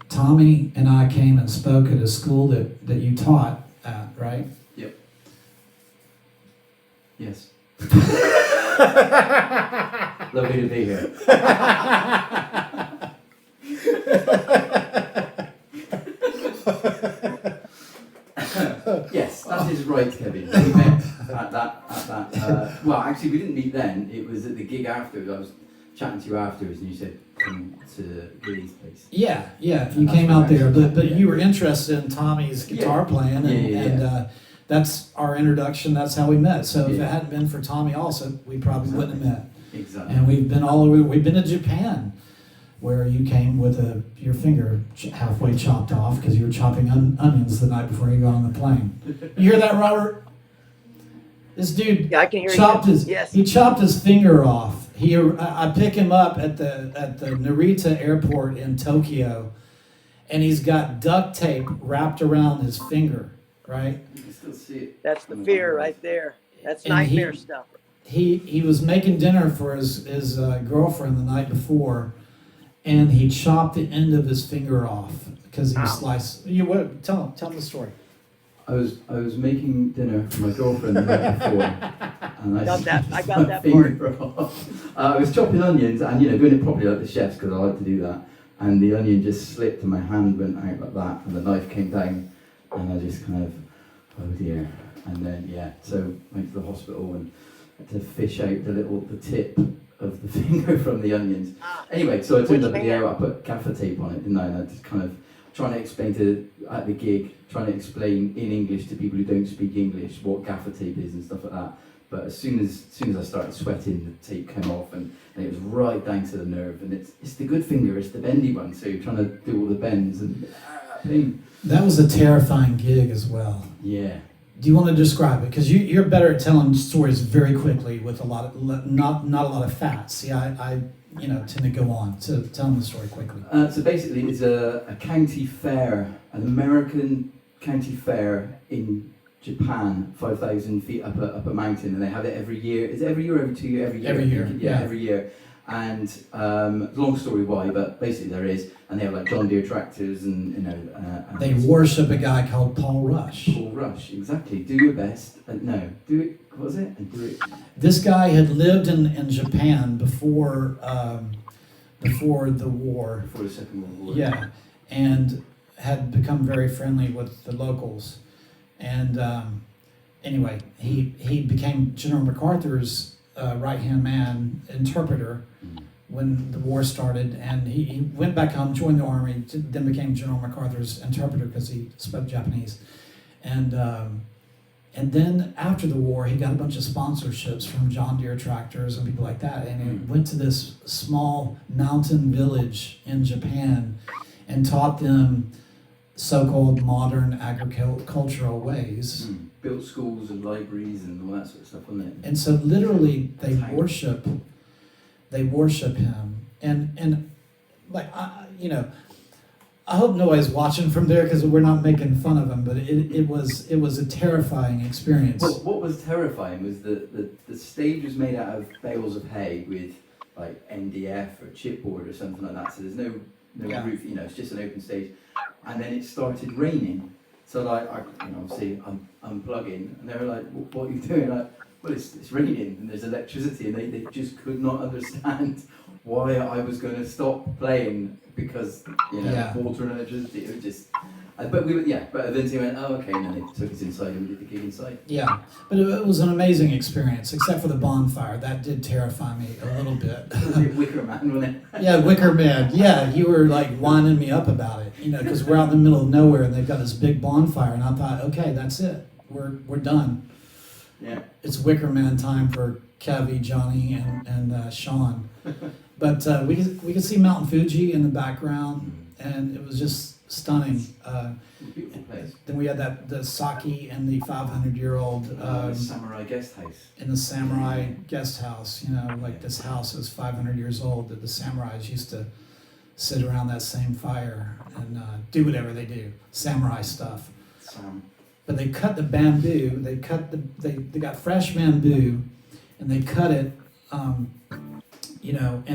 Tommy and I came and spoke at a school that you taught at, right? Yep. Yes. Lovely to be here. Yes, that is right, Kevin. We met at that. Well, actually, we didn't meet then. It was at the gig afterwards. I was chatting to you afterwards, and you said, come to Gilly's place. Yeah, you came out there, but you were interested in Tommy's guitar playing, and that's our introduction. That's how we met. So if it hadn't been for Tommy also, we probably wouldn't have met. Exactly. And we've been all over. We've been to Japan, where you came with your finger halfway chopped off because you were chopping onions the night before you got on the plane. You hear that, Robert? This dude I can hear chopped you. he chopped his finger off. I pick him up at the Narita airport in Tokyo, and he's got duct tape wrapped around his finger, right? You can still see it. That's the fear right there. That's And nightmare stuff. He was making dinner for his girlfriend the night before, and he chopped the end of his finger off because he sliced. Tell him the story. I was making dinner for my girlfriend the night before, and I got that part. finger off. I was chopping onions and doing it properly like the chefs because I like to do that. And the onion just slipped and my hand went out like that, and the knife came down, and I just kind of, oh dear. And then so went to the hospital and had to fish out the tip of the finger from the onions. Anyway, so I turned up at the air. I put gaffer tape on it, didn't I? And I just kind of trying to explain at the gig, trying to explain in English to people who don't speak English what gaffer tape is and stuff like that. But as soon as I started sweating, the tape came off, and it was right down to the nerve. And it's the good finger, it's the bendy one. So you're trying to do all the bends and pain. That was a terrifying gig as well. Yeah. Do you want to describe it? Because you're better at telling stories very quickly with a lot of not a lot of fat. See, I tend to go on. So tell them the story quickly. So basically, it's a county fair, an American county fair in Japan, 5,000 feet up a mountain, and they have it every year. Is it every year or every 2 years? Every year. Every year. Yeah, every year. And long story why, but basically there is, and they have like John Deere tractors and They worship a guy called Paul Rush. Paul Rush, exactly. Do your best. Do it. What was it? And do it. This guy had lived in Japan before the war. Before the Second World War. Yeah, and had become very friendly with the locals. And anyway, he became General MacArthur's right-hand man, interpreter, when the war started. And he went back home, joined the army, then became General MacArthur's interpreter because he spoke Japanese. And And then after the war, he got a bunch of sponsorships from John Deere tractors and people like that. And he went to this small mountain village in Japan and taught them so-called modern agricultural ways. Built schools and libraries and all that sort of stuff, wasn't it? And so literally they worship him. And like, I hope nobody's watching from there because we're not making fun of him, but it was a terrifying experience. Well, what was terrifying was the stage was made out of bales of hay with like MDF or chipboard or something like that. So there's no roof, it's just an open stage. And then it started raining. So like obviously I'm unplugging, and they were like, "What are you doing?" Like, well, it's raining and there's electricity, and they just could not understand why I was going to stop playing because water and electricity. It was just, but eventually went, oh okay, and then they took us inside and we did the gig inside. Yeah, but it was an amazing experience, except for the bonfire. That did terrify me a little bit. Was it Wicker Man, wasn't it? Yeah, Wicker Man. Yeah, you were like winding me up about it, because we're out in the middle of nowhere and they've got this big bonfire, and I thought, okay, that's it. We're done. Yeah. It's Wicker Man time for Kevy, Johnny, and Sean. But we could see Mountain Fuji in the background, and it was just stunning. Beautiful place. Then we had the sake and the 500-year-old Samurai guest house. in the samurai guest house. This house is 500 years old. That the samurais used to sit around that same fire and do whatever they do, samurai stuff. But they cut the bamboo. They got fresh bamboo, and they cut it. And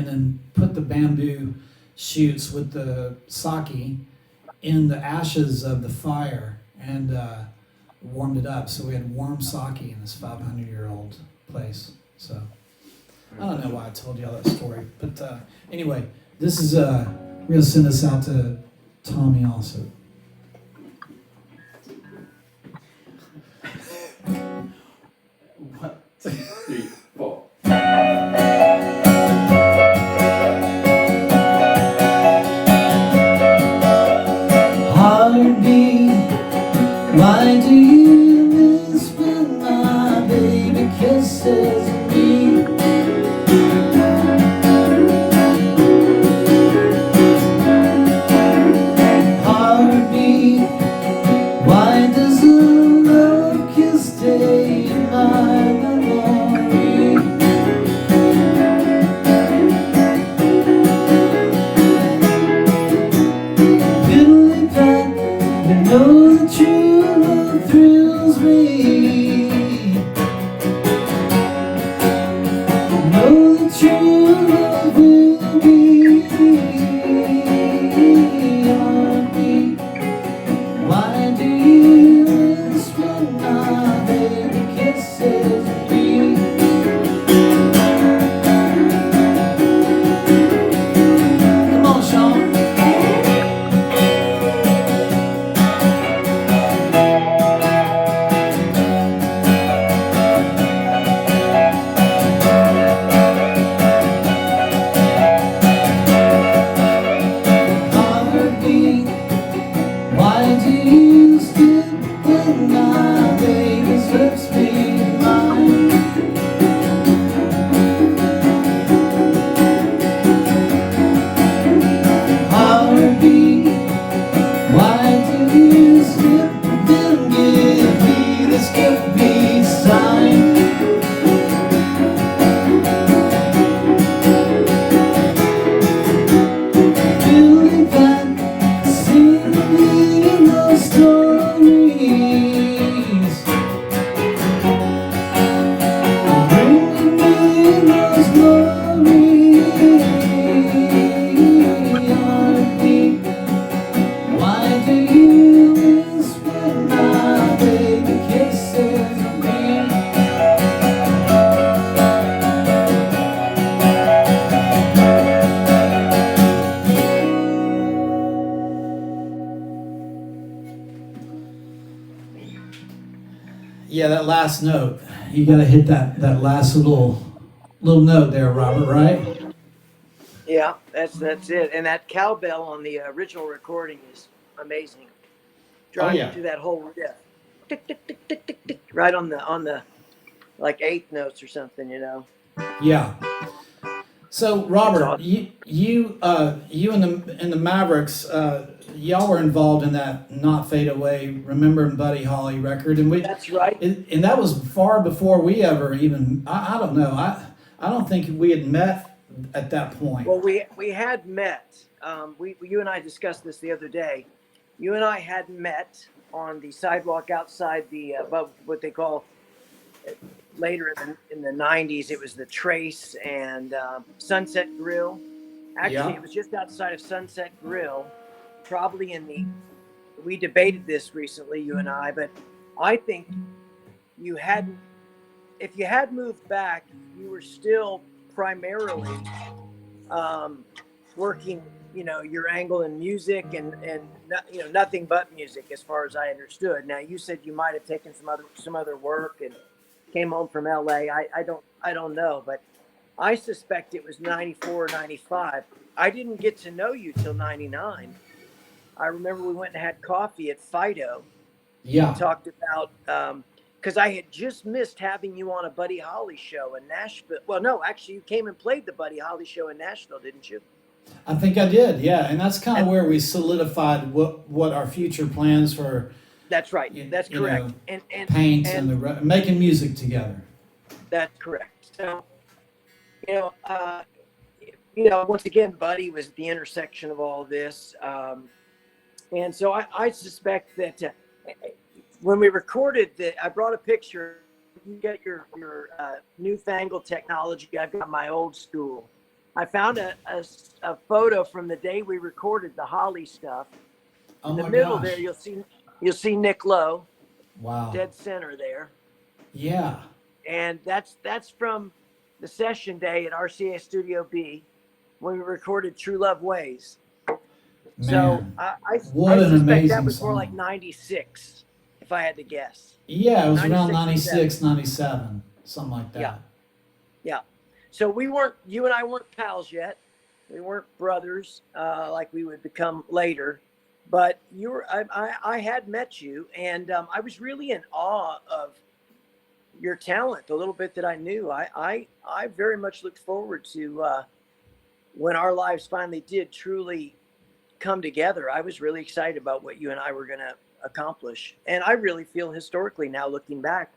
then put the bamboo shoots with the sake in the ashes of the fire and warmed it up. So we had warm sake in this 500-year-old place. So I don't know why I told you all that story. But anyway, this is, we're going to send this out to Tommy also. 1, 2, 3, 4. Heartbeat, why do you miss when my baby kisses me? Heartbeat, why does a love kiss stay in my memory? Fiddly pat, you know that true love thrills me. Know that true love will be. Heartbeat, why do you miss when my baby kisses me? Come on, Sean. Heartbeat, why do you skip when my baby's lips meet mine? Heartbeat, why do you skip then give me this give me sign? Feeling that singing love stories, bringing me those glories. Heartbeat, why do you miss when my baby kisses me? Yeah, that last note. You gotta hit that last little note there, Robert, right? Yeah, that's it. And that cowbell on the original recording is amazing. Driving yeah. through that whole riff. Tick, tick, tick, tick, tick, tick, right on the like eighth notes or something, you know. Yeah. So It's Robert, awesome. you and the Mavericks, y'all were involved in that "Not Fade Away" Remembering Buddy Holly record, and That's right. and that was far before we ever even. I don't know. I don't think we had met at that point. Well, we had met. You and I discussed this the other day. You and I had met on the sidewalk outside the above what they call later in the 90s. It was the Trace and Sunset Grill. Actually, Yeah. it was just outside of Sunset Grill, probably in the. We debated this recently, you and I, but I think you hadn't. If you had moved back, you were still primarily working, you know, your angle in music and you know, nothing but music as far as I understood. Now you said you might have taken some other work and came home from LA. I don't know, but I suspect it was 94 or 95. I didn't get to know you till 99. I remember we went and had coffee at Fido. Yeah. We talked about because I had just missed having you on a Buddy Holly show in Nashville. Well, no, actually, you came and played the Buddy Holly show in Nashville, didn't you? I think I did. Yeah, and that's kind of where we solidified what our future plans for. That's right. That's correct. Know, Paint and making music together. That's correct. So, once again, Buddy was the intersection of all of this. And so I suspect that when we recorded I brought a picture. You get your newfangled technology. I've got my old school. I found a photo from the day we recorded the Holly stuff. In the middle there, you'll see Nick Lowe. Wow. Dead center there. Yeah. And that's from the session day at RCA Studio B when we recorded True Love Ways. Man, so I suspect that was more like 96, if I had to guess. Yeah, it was around 96, 97, something like that. Yeah. So you and I weren't pals yet. We weren't brothers like we would become later. But I had met you, and I was really in awe of your talent, the little bit that I knew. I very much looked forward to when our lives finally did truly come together. I was really excited about what you and I were going to accomplish. And I really feel historically now, looking back,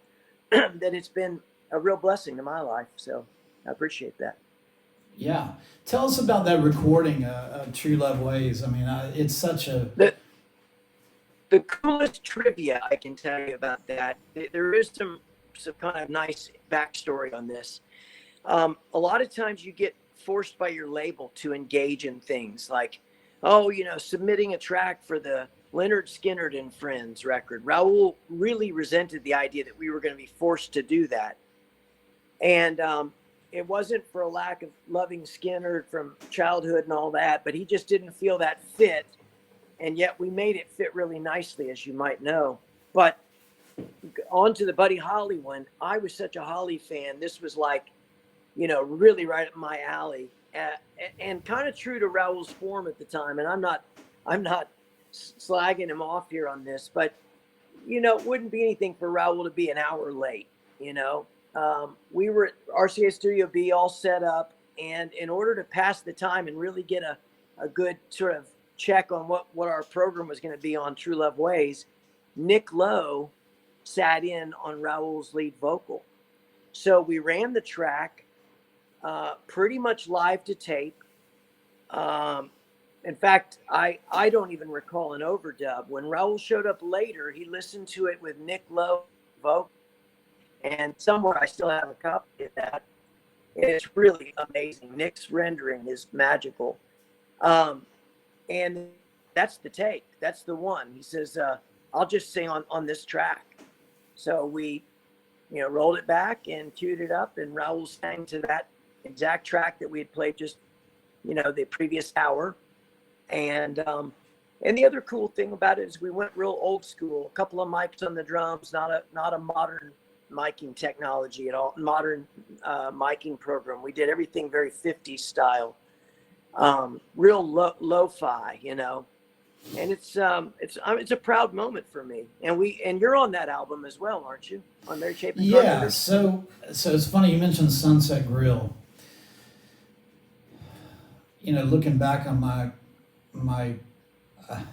that it's been a real blessing to my life. So I appreciate that. Yeah. Tell us about that recording of True Love Ways. I mean, it's such a... The coolest trivia I can tell you about that, there is some kind of nice backstory on this. A lot of times you get forced by your label to engage in things like, submitting a track for the Leonard Skinner and Friends record. Raul really resented the idea that we were going to be forced to do that. And it wasn't for a lack of loving Skinner from childhood and all that, but he just didn't feel that fit. And yet we made it fit really nicely, as you might know. But on to the Buddy Holly one, I was such a Holly fan. This was like, really right up my alley, and kind of true to Raul's form at the time. And I'm not slagging him off here on this, but it wouldn't be anything for Raul to be an hour late. We were at RCA Studio B all set up, and in order to pass the time and really get a good sort of check on what our program was going to be on True Love Ways, Nick Lowe sat in on Raul's lead vocal. So we ran the track pretty much live to tape. In fact, I don't even recall an overdub. When Raul showed up later, he listened to it with Nick Lowe vocal. And somewhere I still have a copy of that. It's really amazing. Nick's rendering is magical. And that's the take. That's the one. He says, I'll just sing on this track. So we, rolled it back and queued it up, and Raul sang to that exact track that we had played just, the previous hour. And the other cool thing about it is we went real old school. A couple of mics on the drums, not a modern miking technology at all, modern miking program. We did everything very 50s style, real lo-fi, and it's a proud moment for me. And you're on that album as well, aren't you? On Mary Chapin Yeah, Carpenter. so it's funny you mentioned Sunset Grill. You know, looking back on my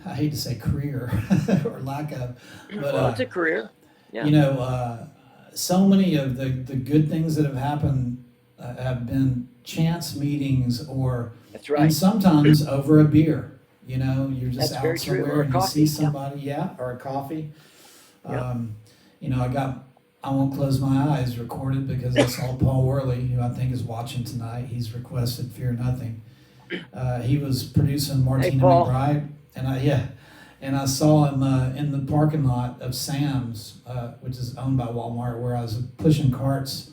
I hate to say career or lack of, but Well, it's a career. Yeah. you know, so many of the good things that have happened have been chance meetings or That's and right. sometimes over a beer. You know, you're just That's very out true. Or somewhere a and you coffee, see yeah. somebody, yeah, or a coffee. Yeah. You know, I won't close my eyes recorded because I saw Paul Worley, who I think is watching tonight. He's requested Fear Nothing. He was producing Martina Paul. McBride, and I saw him in the parking lot of Sam's, which is owned by Walmart, where I was pushing carts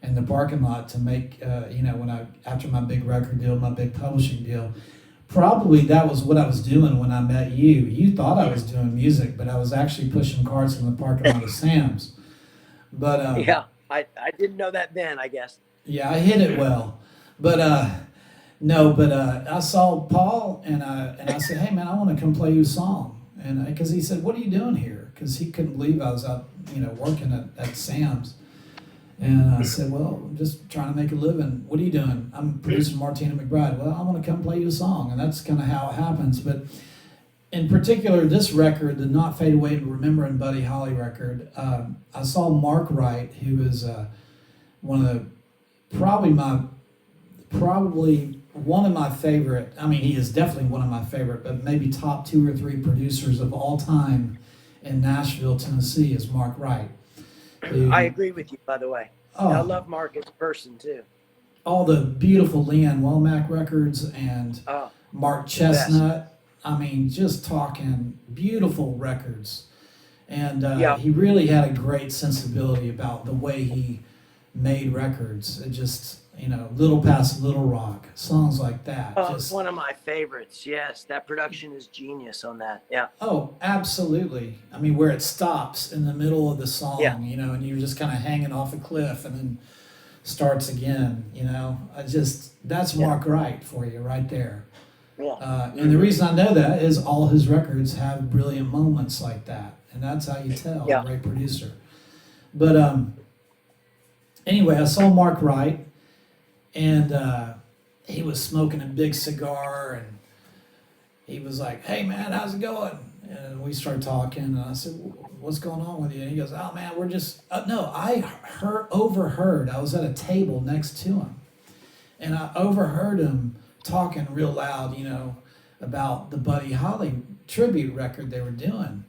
in the parking lot to make, you know, after my big record deal, my big publishing deal. Probably that was what I was doing when I met you. You thought I was doing music, but I was actually pushing carts in the parking lot of Sam's. But Yeah. I didn't know that then, I guess. yeah, I hit it well. But no, but I saw Paul and I said, hey man, I want to come play you a song, and because he said, what are you doing here? Because he couldn't believe I was out, you know, working at Sam's. And I said, well, I'm just trying to make a living. What are you doing? I'm producing Martina McBride. Well, I want to come play you a song. And that's kind of how it happens. But in particular, this record, the Not Fade Away Remembering Buddy Holly record, I saw Mark Wright, who is one of the, probably one of my favorite, I mean, he is definitely one of my favorite, but maybe top 2 or 3 producers of all time in Nashville, Tennessee is Mark Wright. I agree with you, by the way. Oh, I love Mark as a person too. all the beautiful Leanne Womack records and Oh, Mark Chestnut. I mean, just talking beautiful records. And Yeah. he really had a great sensibility about the way he made records. It just, you know, Little Past Little Rock, songs like that. oh, it's one of my favorites. Yes, that production is genius on that. Yeah. Oh, absolutely. I mean, where it stops in the middle of the song, Yeah. you know, and you're just kind of hanging off a cliff and then starts again, you know. That's Yeah. Mark Wright for you right there. Yeah. And the reason I know that is all his records have brilliant moments like that. And that's how you tell Yeah. a great producer. But anyway, I saw Mark Wright, and he was smoking a big cigar, and he was like, hey man, how's it going? And we started talking, and I said, what's going on with you? And he goes, oh man, we're just, no, I overheard, I was at a table next to him, and I overheard him talking real loud, you know, about the Buddy Holly tribute record they were doing.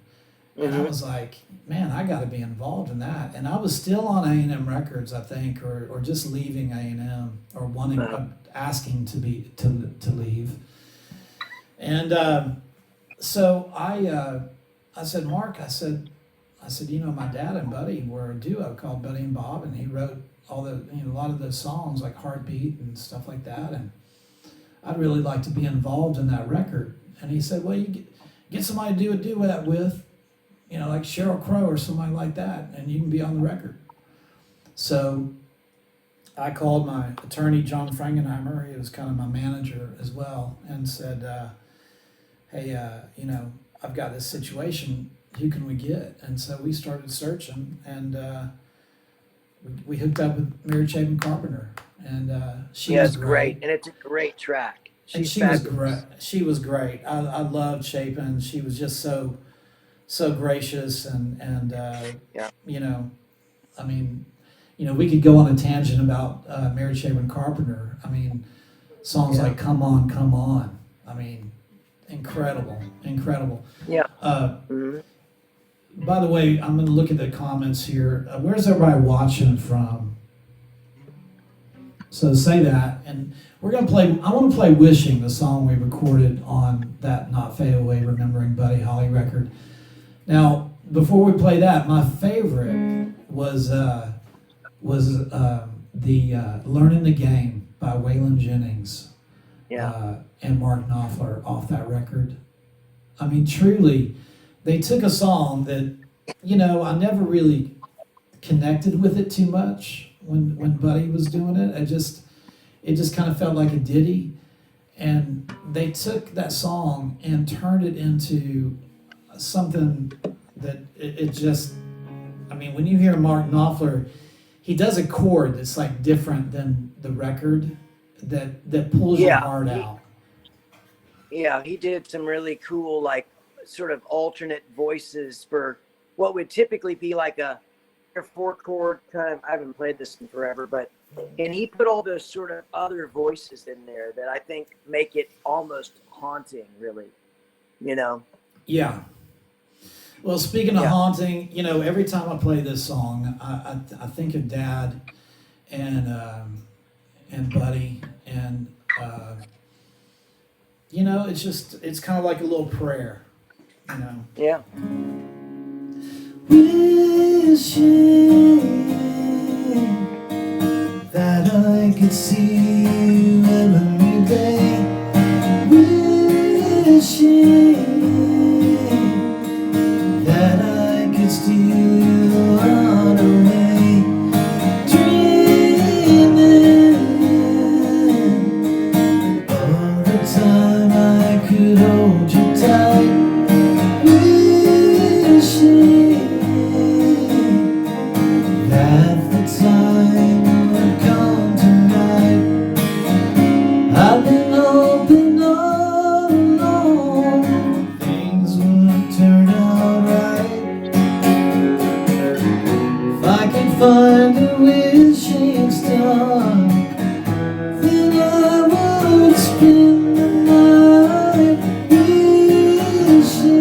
And I was like, man, I got to be involved in that. And I was still on A&M Records, I think, or just leaving A&M, or wanting, asking to leave. And so I said, Mark, I said, you know, my dad and Buddy were a duo called Buddy and Bob, and he wrote all the, you know, a lot of those songs like Heartbeat and stuff like that. And I'd really like to be involved in that record. And he said, well, you get somebody to do a duet with, you know, like Sheryl Crow or somebody like that, and you can be on the record. So I called my attorney, John Frankenheimer, he was kind of my manager as well, and said, hey, you know, I've got this situation, who can we get? And so we started searching, and we hooked up with Mary Chapin Carpenter, and she was great. And it's a great track. and She's she was fabulous. great. She was great. I loved Chapin. She was just so gracious, and Yeah. you know, I mean, you know, we could go on a tangent about Mary Chapin Carpenter. I mean, songs like "Come On, Come On." I mean, incredible. Yeah. Uh, By the way, I'm going to look at the comments here. Where's everybody watching from? So say that, and we're going to play. I want to play "Wishing," the song we recorded on that "Not Fade Away Remembering Buddy Holly" record. Now, before we play that, my favorite was the "Learning the Game" by Waylon Jennings and Mark Knopfler off that record. I mean, truly, they took a song that, you know, I never really connected with it too much when Buddy was doing it. It just kind of felt like a ditty, And they took that song and turned it into something that it just, I mean, when you hear Mark Knopfler, he does a chord that's like different than the record that pulls your heart out. Yeah, he did some really cool, like, sort of alternate voices for what would typically be like a 4-chord kind of, I haven't played this in forever, and he put all those sort of other voices in there that I think make it almost haunting, really, you know? Yeah. Well, speaking of haunting, you know, every time I play this song, I think of Dad and Buddy, and you know, it's kind of like a little prayer, you know. Yeah. Wishing that I could see you every day. Wishing that I could steal your heart away. Dreaming all the time I could hold you tight. Wishing that the time would come tonight. I've been hoping all along things would turn out right. If I could find a wishing star, then I would spend the night wishing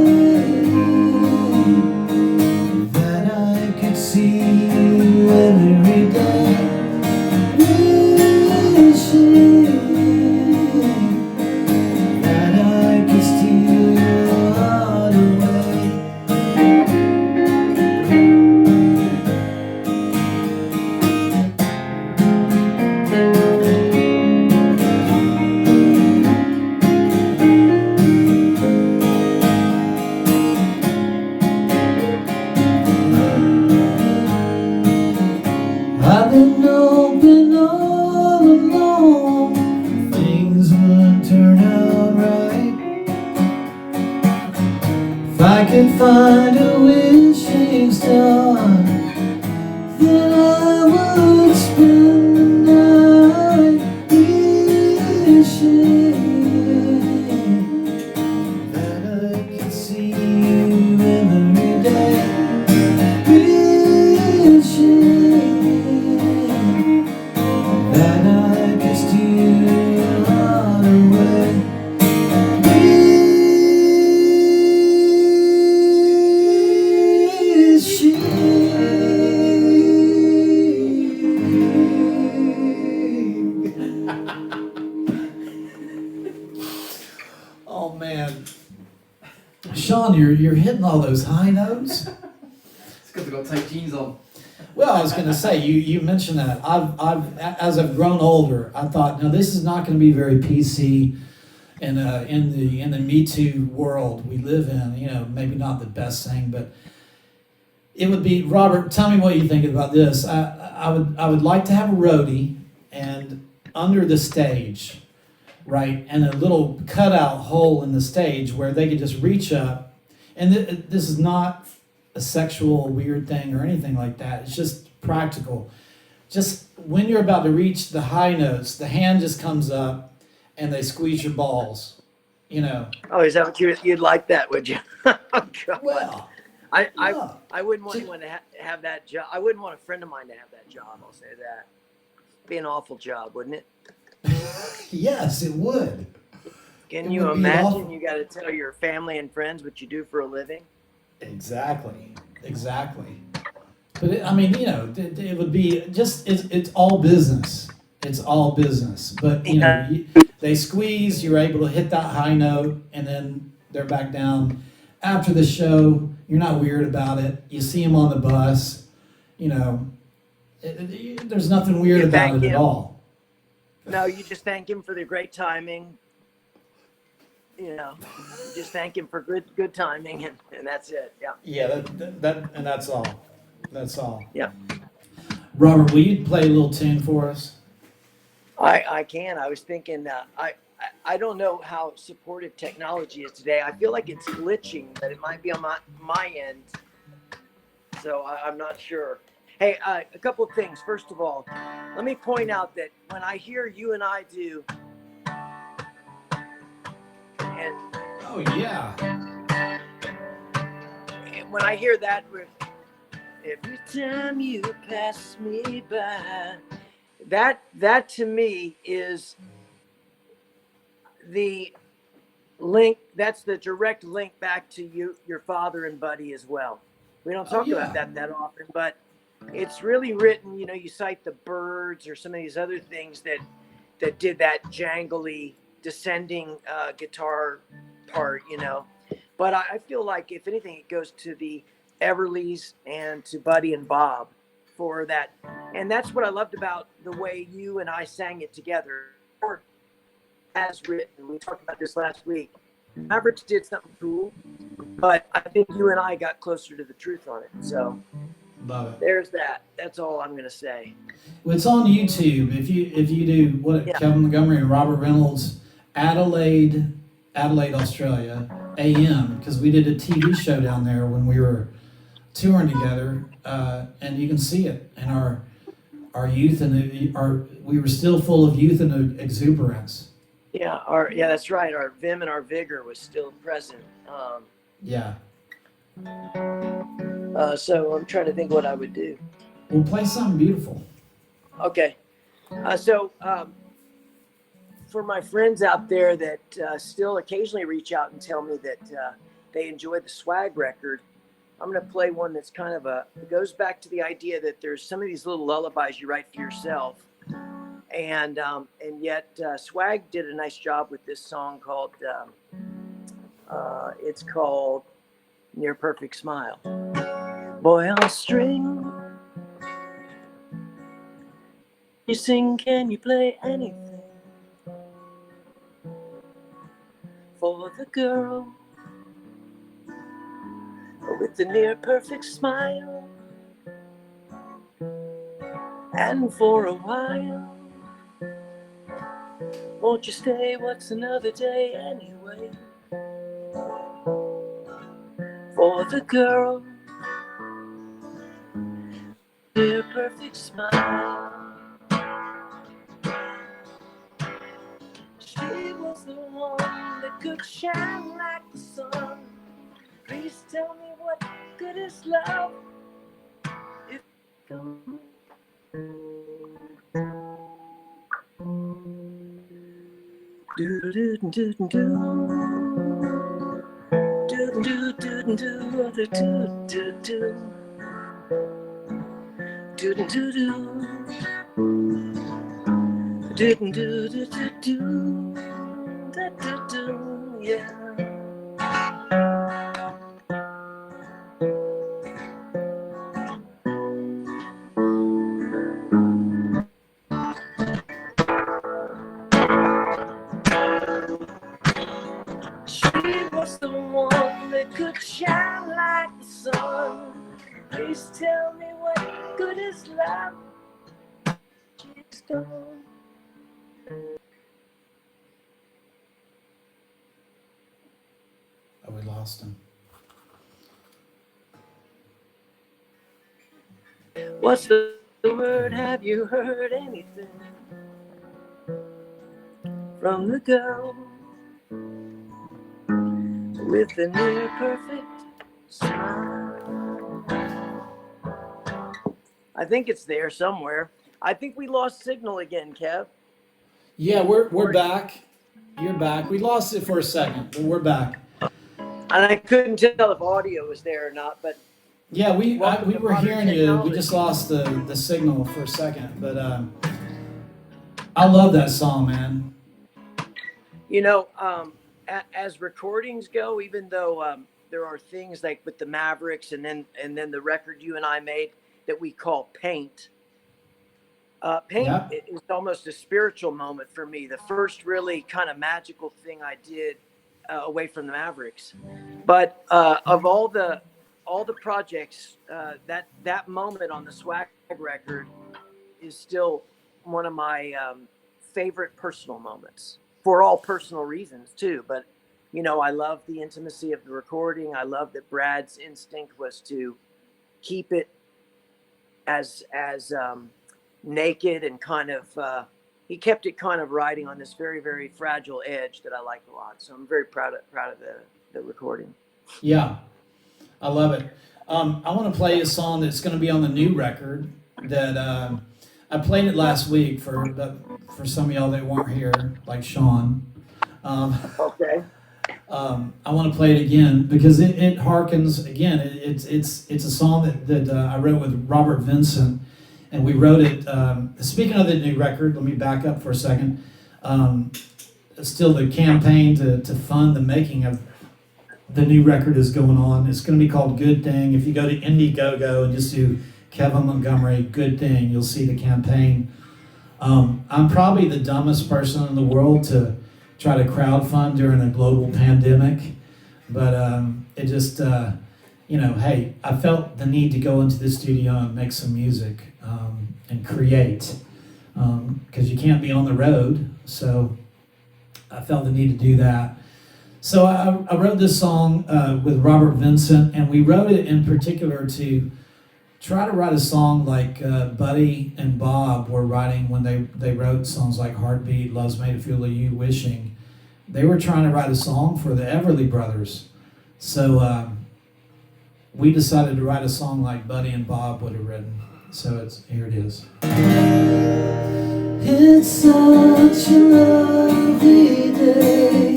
that I could see you every day. Wishing that I could steal your heart away. I've been hoping all along things would turn out right. If I could find a wishing star, then I would spend the night wishing that I could see you every day. Wishing that I could steal your heart away. Oh man, Sean, you're hitting all those high notes. It's because I've got tight jeans on. Well, I was going to say, you mentioned that. As I've grown older, I thought, no, this is not going to be very PC in the Me Too world we live in. You know, maybe not the best thing, but it would be. Robert, tell me what you think about this. I would like to have a roadie and under the stage, right, and a little cutout hole in the stage where they could just reach up, and this is not a sexual weird thing or anything like that. It's just practical. Just when you're about to reach the high notes, the hand just comes up and they squeeze your balls, you know. Oh, is that what you'd like that, would you? Oh, God. Well, I yeah. wouldn't want anyone to have that job. I wouldn't want a friend of mine to have that job. I'll say that. It'd be an awful job, wouldn't it? Yes, it would. Can It you would be imagine awful. you got to tell your family and friends what you do for a living? Exactly. But I mean, you know, it would be just, it's all business. It's all business. But, you know, they squeeze, you're able to hit that high note, and then they're back down. After the show, you're not weird about it. You see them on the bus, you know, there's nothing weird about it at all. No, you just thank him for the great timing. You know, just thank him for good timing, and that's it. Yeah. Yeah, that and that's all. That's all. Yeah. Robert, will you play a little tune for us? I can. I was thinking. I I don't know how supportive technology is today. I feel like it's glitching, but it might be on my end. So I'm not sure. Hey, a couple of things. First of all, let me point out that when I hear you and I do, and Oh yeah. when I hear that, every time you pass me by, that to me is the link. That's the direct link back to you, your father and Buddy as well. We don't Oh talk about yeah. that often, but it's really written. You know, you cite the Birds or some of these other things that did that jangly descending guitar part. You know, but I feel like if anything, it goes to the Everleys and to Buddy and Bob for that, and that's what I loved about the way you and I sang it together. As written, we talked about this last week. Mavericks did something cool, but I think you and I got closer to the truth on it. So Love it. there's that. That's all I'm gonna say. Well, it's on YouTube. If you do what Yeah. Kevin Montgomery and Robert Reynolds, Adelaide, Australia, AM, because we did a TV show down there when we were touring together, and you can see it in our youth and we were still full of youth and exuberance. Yeah, that's right. Our vim and our vigor was still present. Yeah. So I'm trying to think what I would do. We'll play something beautiful. Okay. For my friends out there that still occasionally reach out and tell me that they enjoy the Swag record, I'm going to play one that's kind of it goes back to the idea that there's some of these little lullabies you write for yourself. And yet Swag did a nice job with this song called, it's called Near Perfect Smile. Boy on a string, you sing, can you play anything for the girl with the near perfect smile? And for a while, won't you stay? What's another day anyway? For the girl, near perfect smile. She was the one that could shine like the sun. Please tell me what good is love if come. Do do do do do do do do do do do do do do do, yeah. She was the one that could shine like the sun. Please tell me what good is love. She's gone. Oh, we lost him. What's the word? Have you heard anything from the girl with the near perfect smile? I think it's there somewhere. I think we lost signal again, Kev. Yeah, we're back. You're back. We lost it for a second, but we're back. And I couldn't tell if audio was there or not, but Yeah, we welcome to were modern hearing you. We technology. just lost the signal for a second, but I love that song, man. You know, as recordings go, even though there are things like with the Mavericks and then the record you and I made that we call Paint. Paint Yeah. is almost a spiritual moment for me. The first really kind of magical thing I did away from the Mavericks. But of all the projects, that moment on the Swag record is still one of my favorite personal moments. for all personal reasons too. But I love the intimacy of the recording. I love that Brad's instinct was to keep it as naked and kind of he kept it kind of riding on this very, very fragile edge that I like a lot. So I'm very proud of the recording. Yeah, I love it. I want to play a song that's going to be on the new record that I played it last week for some of y'all that weren't here, like Sean. Okay. I want to play it again because it harkens again. It's a song that I wrote with Robert Vincent, and we wrote it. Speaking of the new record, let me back up for a second. Still, the campaign to fund the making of the new record is going on. It's going to be called Good Thing. If you go to Indiegogo and just do Kevin Montgomery Good Thing, you'll see the campaign. I'm probably the dumbest person in the world to try to crowdfund during a global pandemic, but it just, hey, I felt the need to go into the studio and make some music and create, because you can't be on the road, so I felt the need to do that. So I wrote this song with Robert Vincent, and we wrote it in particular to try to write a song like Buddy and Bob were writing when they wrote songs like Heartbeat, Love's Made to Feel You, Wishing. They were trying to write a song for the Everly Brothers. So we decided to write a song like Buddy and Bob would have written. So here it is. It's such a lovely day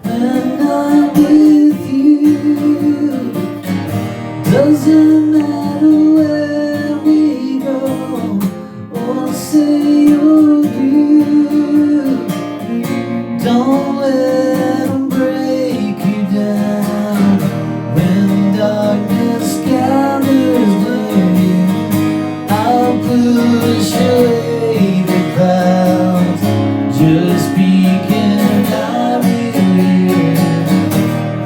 when I'm with you. Doesn't matter where we go or say or do. Don't let them break you down when darkness gathers near you. I'll push away the clouds, just speaking out here.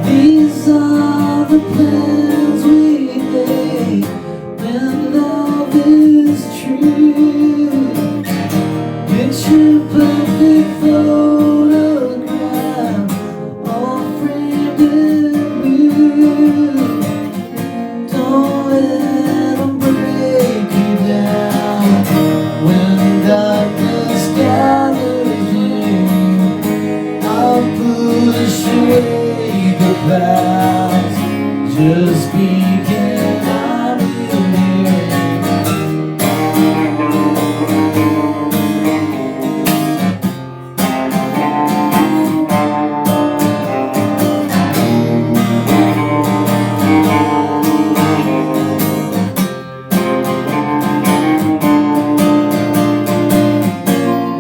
These are the plans we made when love is true. Picture perfect photograph, all framed in blue. Don't let them break you down when darkness gathers in. I'll push away the clouds, just speaking out here.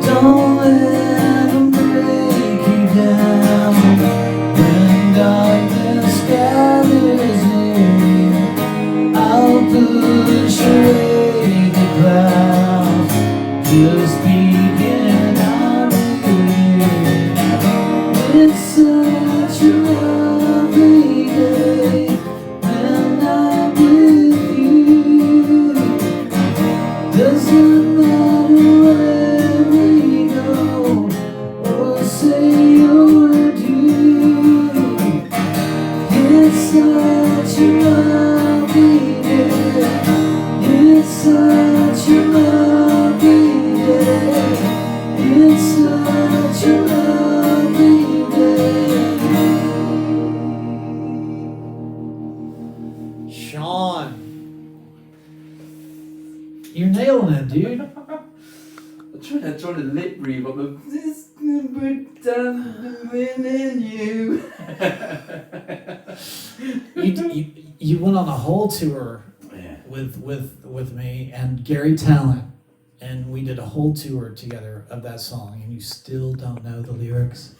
Don't let them break you down when darkness gathers near. I'll push away the clouds, just begin out here. It's such a lovely day when I'm with you. Doesn't matter where we go or say or do. It's such a lovely day. It's such a lovely day. It's such a lovely day. Sean, you're nailing it, dude. I'm trying to lip read what the this number down in you. You went on a whole tour Yeah. with me and Gary Talent, and we did a whole tour together of that song, and you still don't know the lyrics.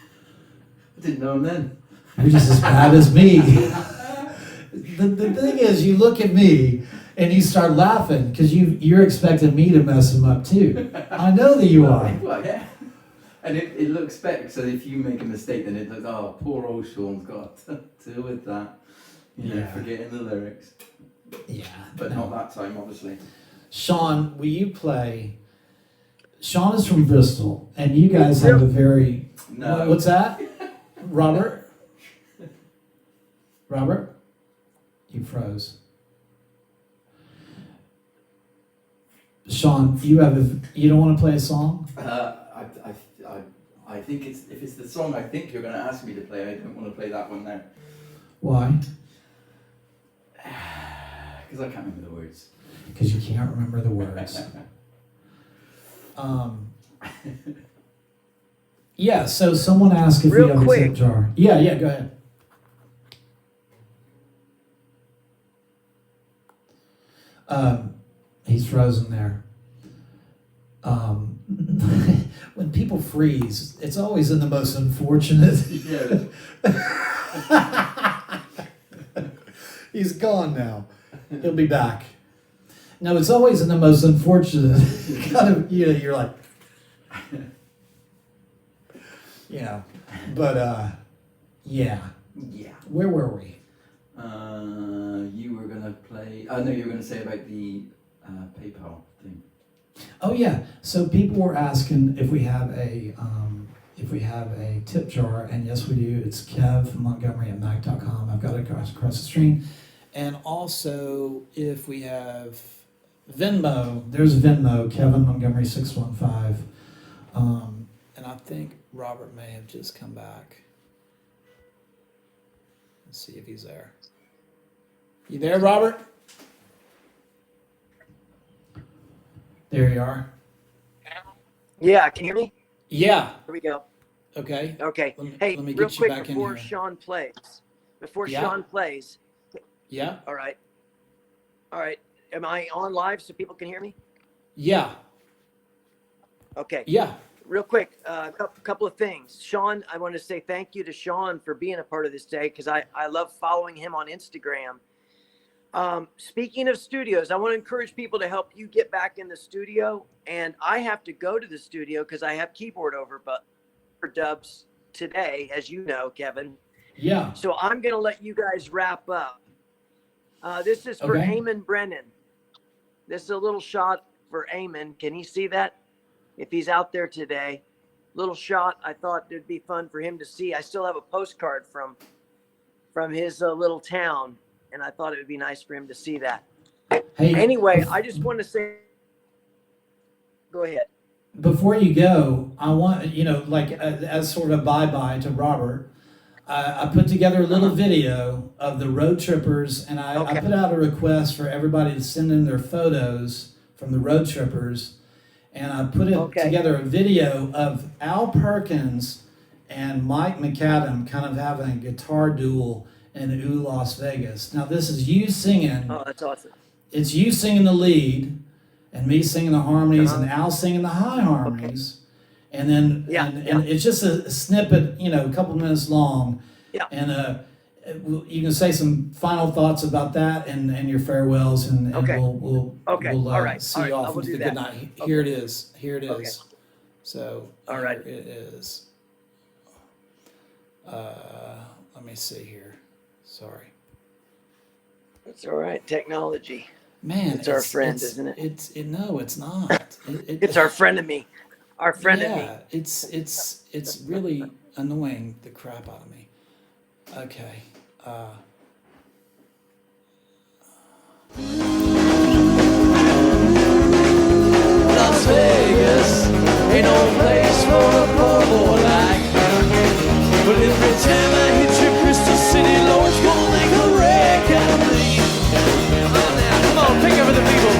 I didn't know him then. You're just as bad as me. The thing is, you look at me and you start laughing because you're expecting me to mess them up too. I know that you are. Well, yeah. And it looks better, so if you make a mistake, then it looks, oh, poor old Sean's got to deal with that. You know, Yeah. forgetting the lyrics. Yeah, But not that time, obviously. Sean, will you play? Sean is from Bristol, and you guys have a very No. What's that? Robert? Robert? You froze. Sean, you don't want to play a song? I think if it's the song I think you're going to ask me to play, I don't want to play that one now. Why? Because I can't remember the words. Because you can't remember the words. Yeah, so someone asked if Real we have quick. a tip jar. Yeah, go ahead. He's frozen there. When people freeze, it's always in the most unfortunate. Yeah. He's gone now. He'll be back. No, it's always in the most unfortunate kind of, you're like, but yeah. Yeah. Where were we? You were going to play... no, you were going to say about the PayPal thing. Oh yeah. So people were asking if we have a tip jar, and yes we do. It's Kev Montgomery at Mac.com. I've got it across the screen. And also if we have Venmo, there's Venmo, Kevin Montgomery 615. And I think Robert may have just come back. Let's see if he's there. You there, Robert? There you are. Yeah, can you hear me? Yeah. Here we go. Okay. Okay. Let Hey, me real get you quick back in before here. Sean plays. Yeah. Sean plays. Yeah. All right. Am I on live so people can hear me? Yeah. Okay. Yeah. Real quick, a couple of things. Sean, I want to say thank you to Sean for being a part of this day because I love following him on Instagram. Speaking of studios, I want to encourage people to help you get back in the studio. And I have to go to the studio because I have keyboard overdubs today, as you know, Kevin. Yeah. So I'm going to let you guys wrap up. This is for Okay. Eamon Brennan. This is a little shot for Eamon. Can he see that? If he's out there today, little shot. I thought it'd be fun for him to see. I still have a postcard from his little town, and I thought it would be nice for him to see that. Hey. Anyway, I just want to say, go ahead. Before you go, I want as sort of a bye-bye to Robert. I put together a little video of the road trippers, and I put out a request for everybody to send in their photos from the road trippers. And I put together a video of Al Perkins and Mike McAdam kind of having a guitar duel in Ooh Las Vegas. Now this is you singing. Oh, that's awesome. It's you singing the lead, and me singing the harmonies, and Al singing the high harmonies. And then and it's just a snippet, a couple minutes long. Yeah. And you can say some final thoughts about that and your farewells, and we'll all right. see you off with the good night. Here it is. Okay. So all right. Here it is. Let me see here. Sorry. It's all right. Technology. Man, it's our friend, isn't it? No, it's not. It's our frenemy. Our frenemy. Yeah, it's really annoying the crap out of me. Okay. Las Vegas ain't no place for a poor boy like me. But every time I hit your Crystal City, Lord's gonna make a wreck out of me. Come on now, come on, pick up with the people.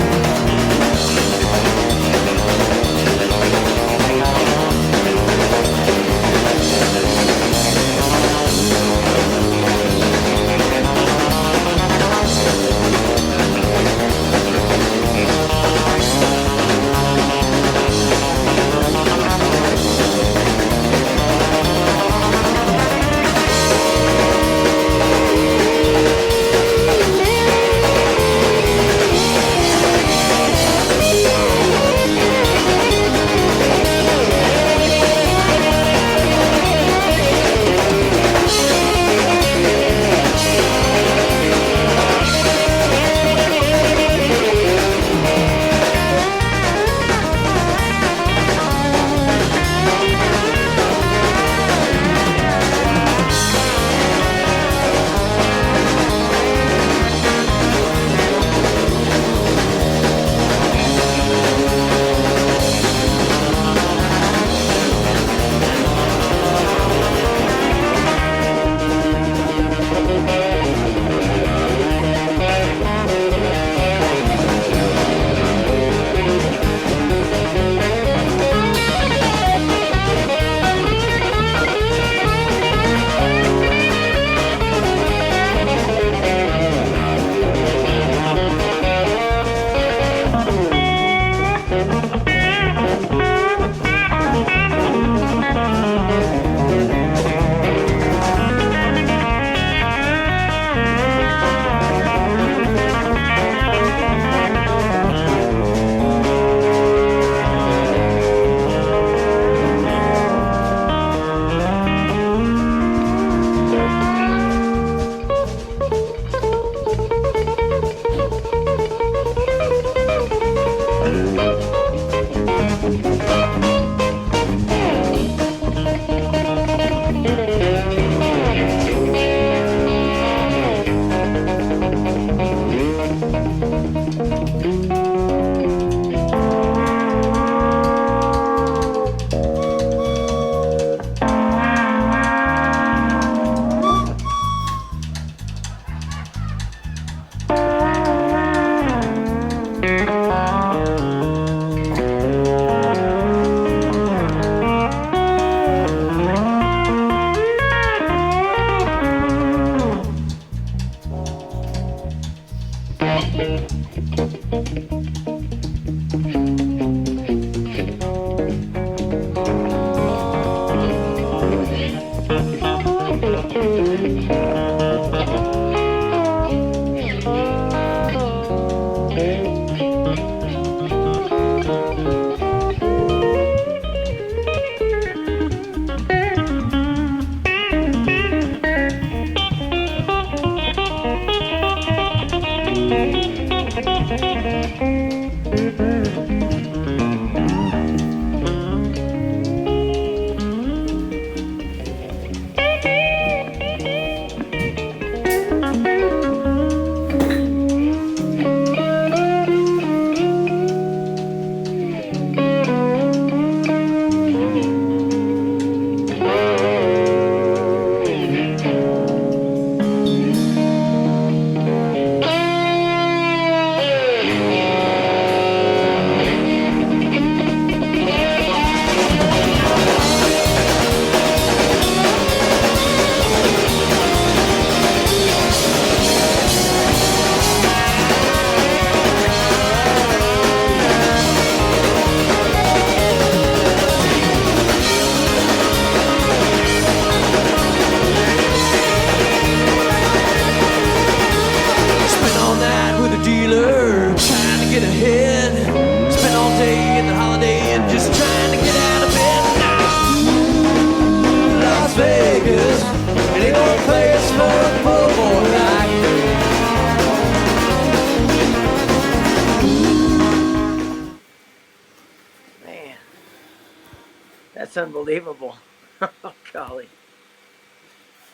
That's unbelievable. Oh, golly.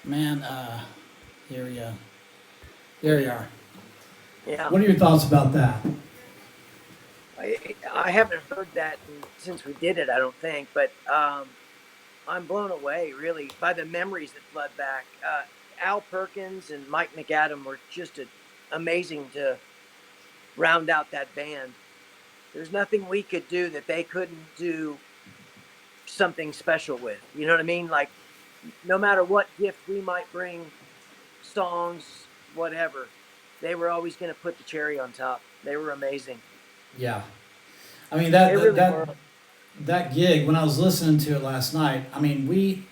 Man, here we go. There you are. Yeah. What are your thoughts about that? I haven't heard that since we did it, I don't think, but I'm blown away, really, by the memories that flood back. Al Perkins and Mike McAdam were just amazing to round out that band. There's nothing we could do that they couldn't do something special with. You know what I mean? Like, no matter what gift we might bring, songs, whatever, they were always going to put the cherry on top. They were amazing. Yeah. I mean, They really were. that gig, when I was listening to it last night, I mean, we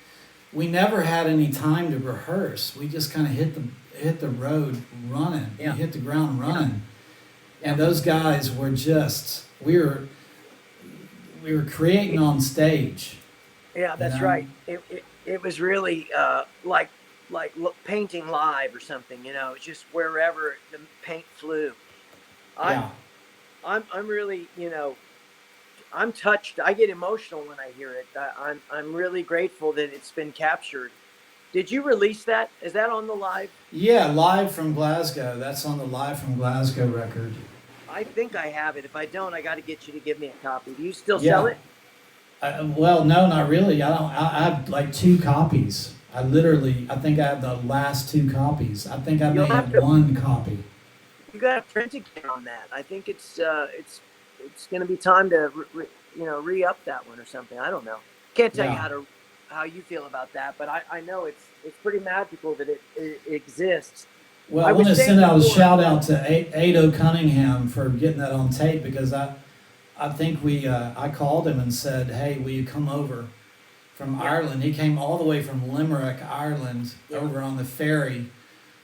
never had any time to rehearse. We just kind of hit the road running. Yeah. We hit the ground running. And those guys were just, we were creating on stage. Yeah, that's right. It was really like painting live or something, you know. It's just wherever the paint flew. I'm really, you know, I'm touched. I get emotional when I hear it. I'm really grateful that it's been captured. Did you release that? Is that on the live? Yeah, Live from Glasgow. That's on the Live from Glasgow record. I think I have it. If I don't, I got to get you to give me a copy. Do you still sell it? Well, no, not really. I don't. I have like 2 copies. I think I have the last 2 copies. I think I may have 1 copy. You got to print again on that. I think it's going to be time to re-up that one or something. I don't know. Can't tell you how you feel about that, but I know it's pretty magical that it exists. Well, I want to send out a shout out to Ado Cunningham for getting that on tape, because I think I called him and said, hey, will you come over from Ireland? He came all the way from Limerick, Ireland, over on the ferry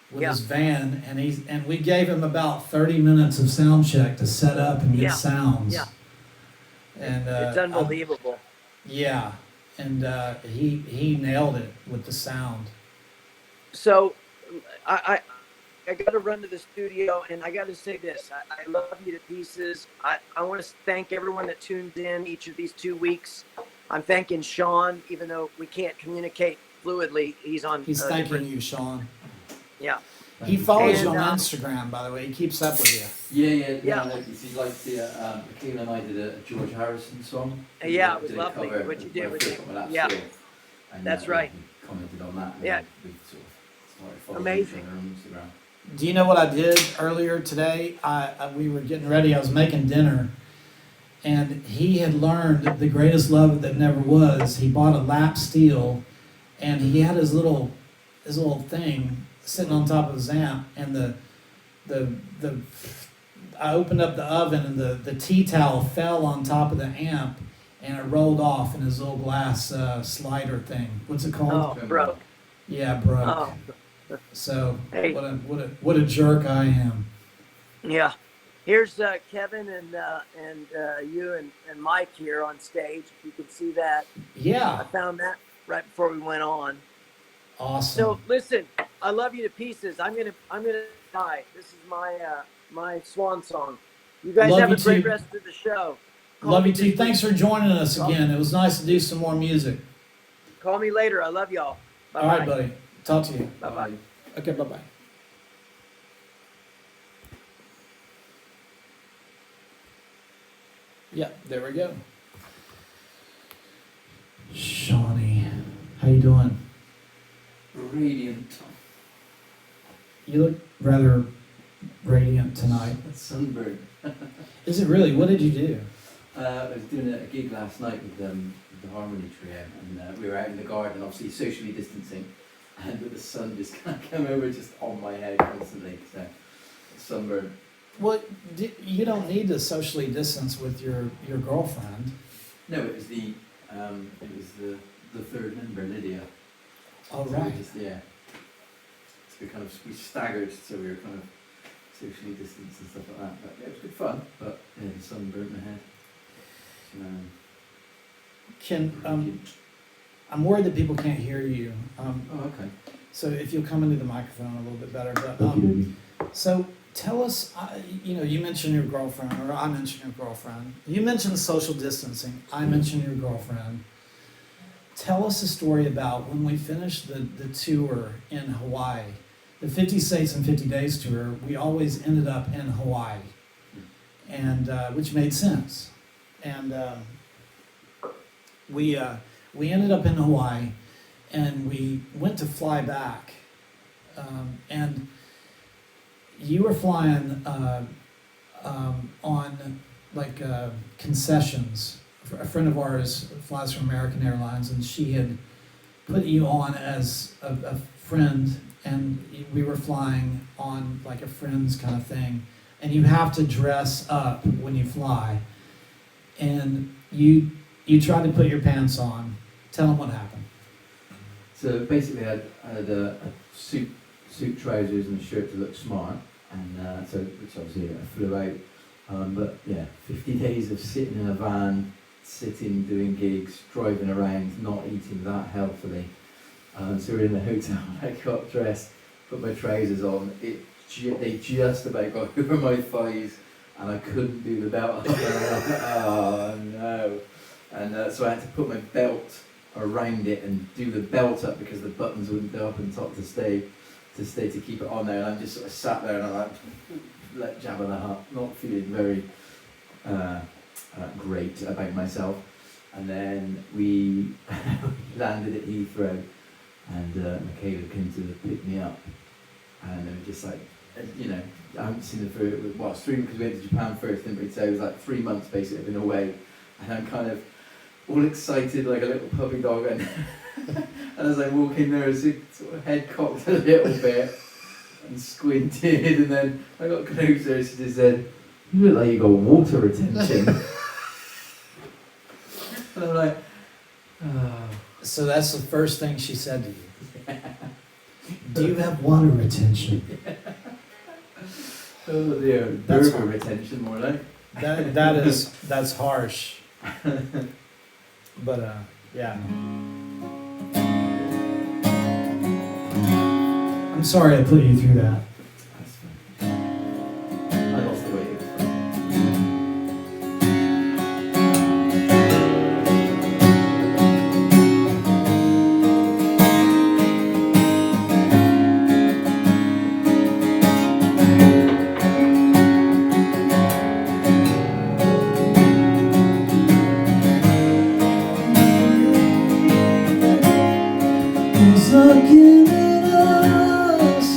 with his van, and we gave him about 30 minutes of sound check to set up and get sounds. Yeah. And it's unbelievable. And he nailed it with the sound. So I got to run to the studio, and I got to say this. I love you to pieces. I want to thank everyone that tuned in each of these 2 weeks. I'm thanking Sean, even though we can't communicate fluidly. He's thanking you, Sean. Yeah. He follows you on Instagram, by the way. He keeps up with you. Yeah. He liked the Keelan and I did a George Harrison song. Yeah, it was lovely what you did with it. Yeah, that's right. He commented on that. Yeah. We sort of started following Amazing. each other on Instagram. Do you know what I did earlier today? We were getting ready. I was making dinner, and he had learned the greatest love that never was. He bought a lap steel, and he had his little thing sitting on top of his amp, and the the I opened up the oven and the tea towel fell on top of the amp and it rolled off in his little glass slider thing. What's it called? Oh, broke. Yeah, broke. Oh, So hey. what a jerk I am. Yeah. Here's Kevin and you and Mike here on stage. If you can see that. Yeah. I found that right before we went on. Awesome. So listen, I love you to pieces. I'm gonna die. This is my swan song. You guys Love have you a great too. rest of the show. Call Love me you too. this Thanks week. for joining us again. It was nice to do some more music. Call me later. I love y'all. Bye All right, buddy. Talk to you. Bye bye. Okay, bye-bye. Yeah, there we go. Shawnee, how you doing? Radiant. You look rather radiant tonight. Sunburn. Is it really? What did you do? I was doing a gig last night with the Harmony Trio, and we were out in the garden, obviously socially distancing, and with the sun just kind of came over just on my head constantly, so sunburn. Well, you don't need to socially distance with your girlfriend. No, it was the third member, Lydia. Oh, So right. we just, yeah. So we staggered, so we were kind of socially distanced and stuff like that. But yeah, it was good fun. But yeah, the sun burnt my head. I'm worried that people can't hear you. Oh, okay. So if you'll come into the microphone a little bit better. But Okay. so tell us, you mentioned your girlfriend, or I mentioned your girlfriend. You mentioned social distancing. I mentioned your girlfriend. Tell us a story about when we finished the tour in Hawaii, the 50 States in 50 Days tour. We always ended up in Hawaii, and which made sense. And we ended up in Hawaii, and we went to fly back, and you were flying on like concessions. A friend of ours flies for American Airlines, and she had put you on as a friend, and we were flying on like a friend's kind of thing. And you have to dress up when you fly, and you tried to put your pants on. Tell them what happened. So basically, I had a suit trousers and a shirt to look smart, and so which obviously I flew out. But yeah, 50 days of sitting in a van, doing gigs, driving around, not eating that healthily. So we're in the hotel. I got dressed, put my trousers on. They just about got over my thighs, and I couldn't do the belt. Oh no! And so I had to put my belt around it and do the belt up because the buttons wouldn't go up on top to keep it on there. And I just sort of sat there and I'm like Jabba the Hutt, not feeling very great about myself. And then we landed at Heathrow, and Michaela came to pick me up, and it was just like, I haven't seen her for, it's 3 because we went to Japan first, didn't we? So it was like 3 months basically I've been away, and I'm kind of all excited like a little puppy dog, and as I walk in there, I was sort of head cocked a little bit and squinted, and then I got closer and she just said, "You look like you got water retention." And I'm like, oh. So that's the first thing she said to you. Do you have water retention? Oh dear, That's burger hard. retention more like. That's harsh. But yeah. I'm sorry I put you through that. That's fine. I lost the weight. It was fine. Looking at us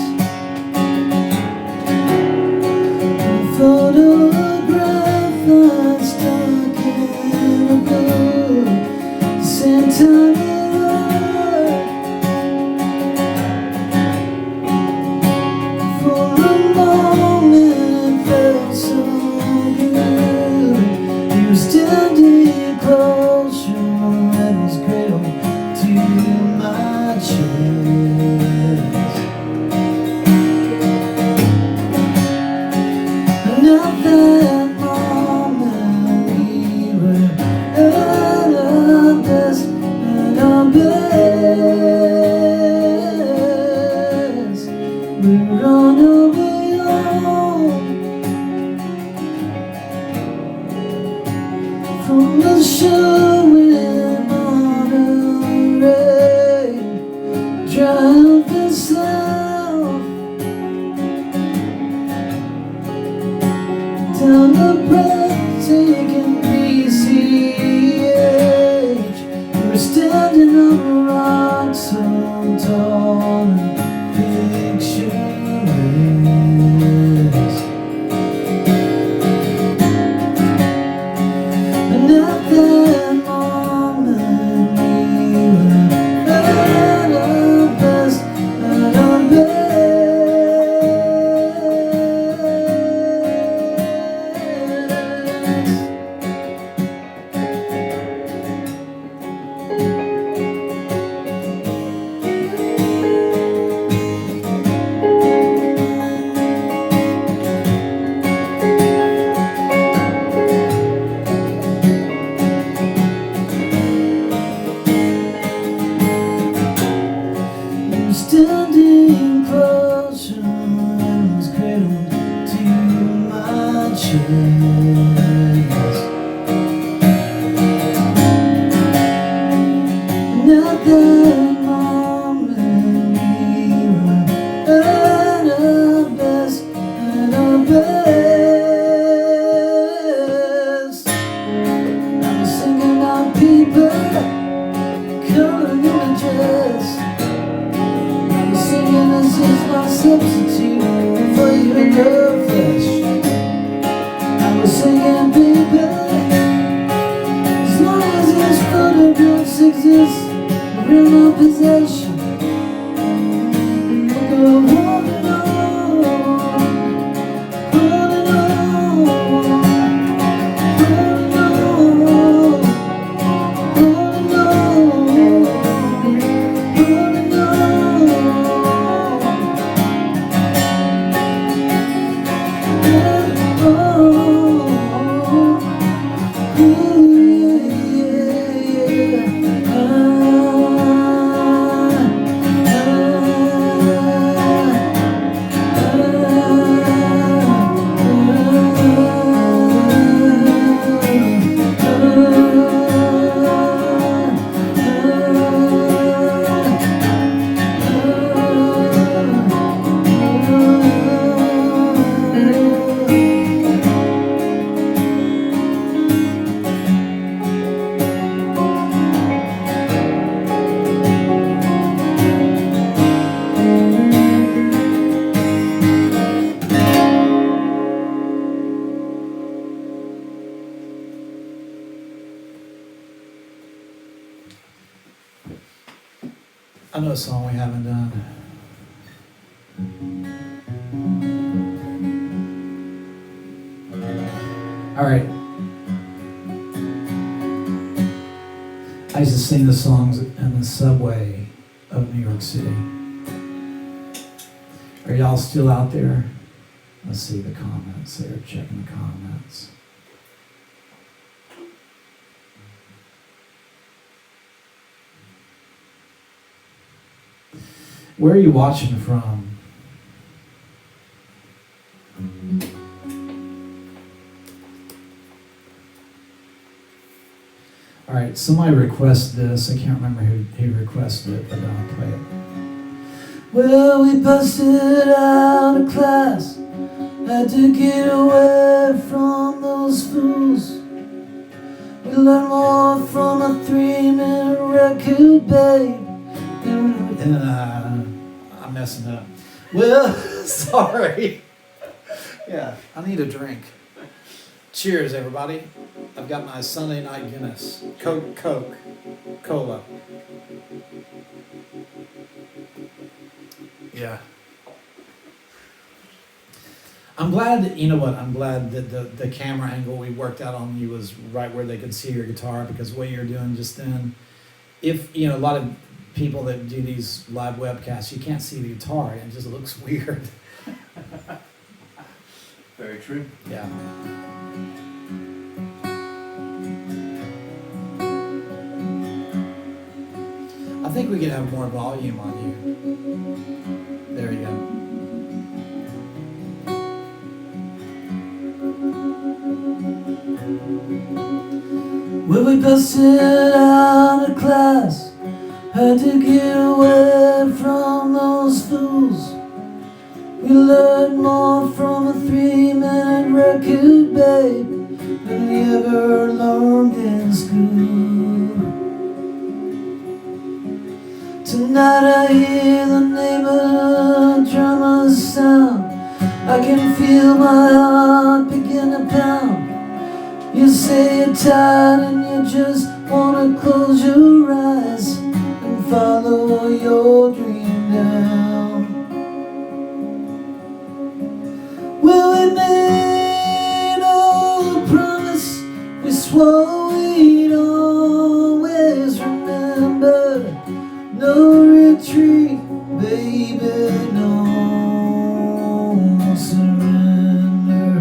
at that moment we were at our best, at our best. We run away home from the show in Monterey, driving south down the breathtaking PCH. We were standing on a rock so tall and picturesque. And at that moment we were at our best, at our best. I'm standing closer and was cradled to my chest. And at that moment we were at our best, at our best. I was singing about people colored images. Singing this is my substitute for you in the flesh. I was singing, baby, as long as these photographs exist, we're in my possession. We'll go on and on, on and on, on and on, on and on, on and on. I know a song we haven't done. All right. I used to sing the songs in the subway of New York City. Are y'all still out there? Let's see the comments there, checking the comments. Where are you watching from? All right, somebody requested this. I can't remember who requested it, but I'll play it. Well, we busted out of class, had to get away from those fools. We learned more from a 3-minute record, babe. I'm messing up. Well, sorry. Yeah, I need a drink. Cheers, everybody. I've got my Sunday night Guinness. Coke, Cola. Yeah. I'm glad that, you know what, I'm glad that the camera angle we worked out on you was right where they could see your guitar, because what you're doing just then, if, you know, a lot of people that do these live webcasts, you can't see the guitar, and it just looks weird. Very true. Yeah. I think we could have more volume on you. There you go. Well, we busted out of class, had to get away from those fools. We learned more from a 3-minute record, babe, than we ever learned in school. Tonight I hear the neighborhood drummers sound. I can feel my heart begin to pound. You say you're tired and you just wanna close your eyes and follow your dream down. Well, we made a promise, we swore we'd always remember. No retreat, baby, no surrender.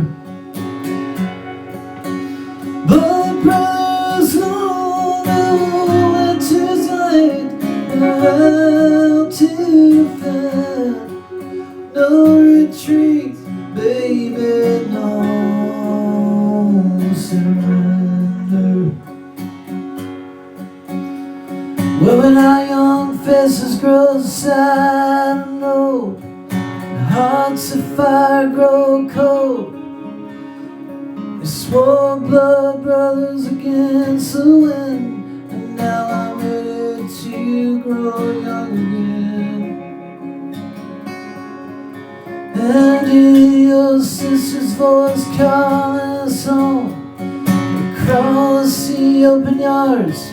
But brothers all know when to fight and how to defend. No retreat, baby, no surrender. Well, when our young faces grow sad and old, and hearts of fire grow cold, we swore blood brothers against the wind, and now I'm ready to grow young again. And hear your sister's voice calling us home across the open yards,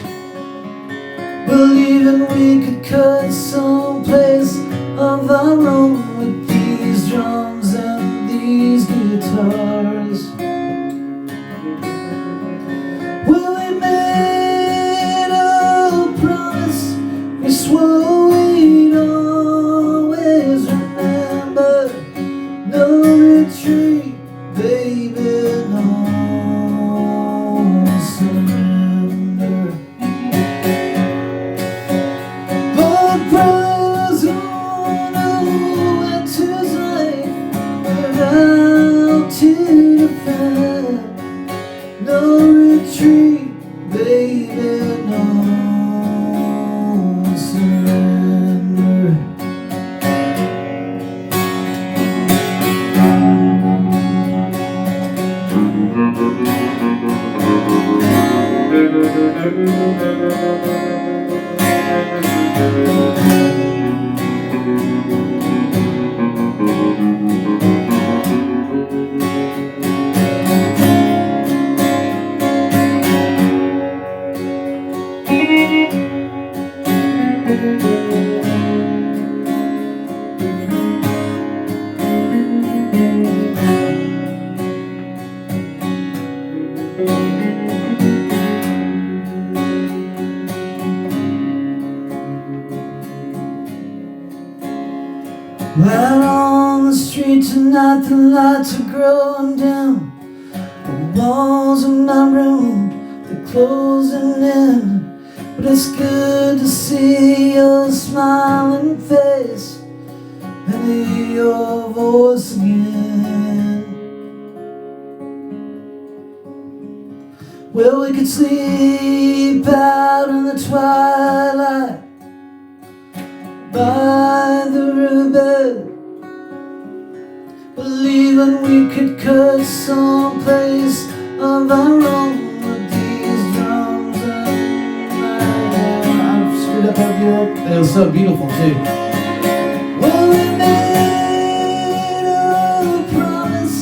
believing we could cut someplace of our own with these drums and these guitars. Well, we made a promise, we swore we'd always remember. No retreat, baby, no surrender. But brothers all know when to fight and how to defend. No retreat, baby, no surrender. Out on the street tonight, the lights are growing down. The walls of my room, they're closing in. But it's good to see your smiling face and hear your voice again. Well, we could sleep out in the twilight by the riverbed, believing we could cut someplace of our own with these drums and I've screwed up our view. They were so beautiful too. Well, we made a promise,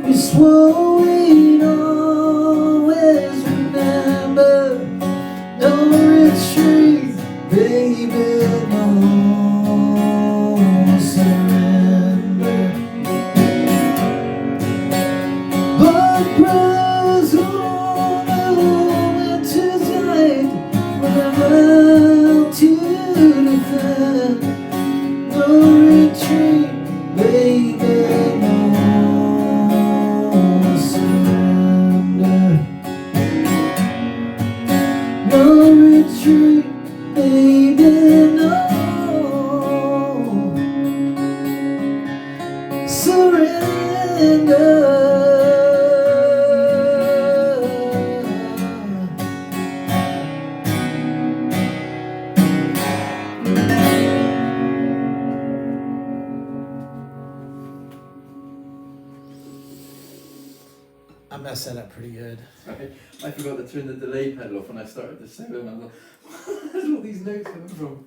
we swore we'd always remember. No retreat, baby, no surrender. But brothers all know when to fight and how to defend. No retreat, baby, no I messed that up pretty good. Sorry, I forgot to turn the delay pedal off when I started the solo, and I was like, where's all these notes coming from?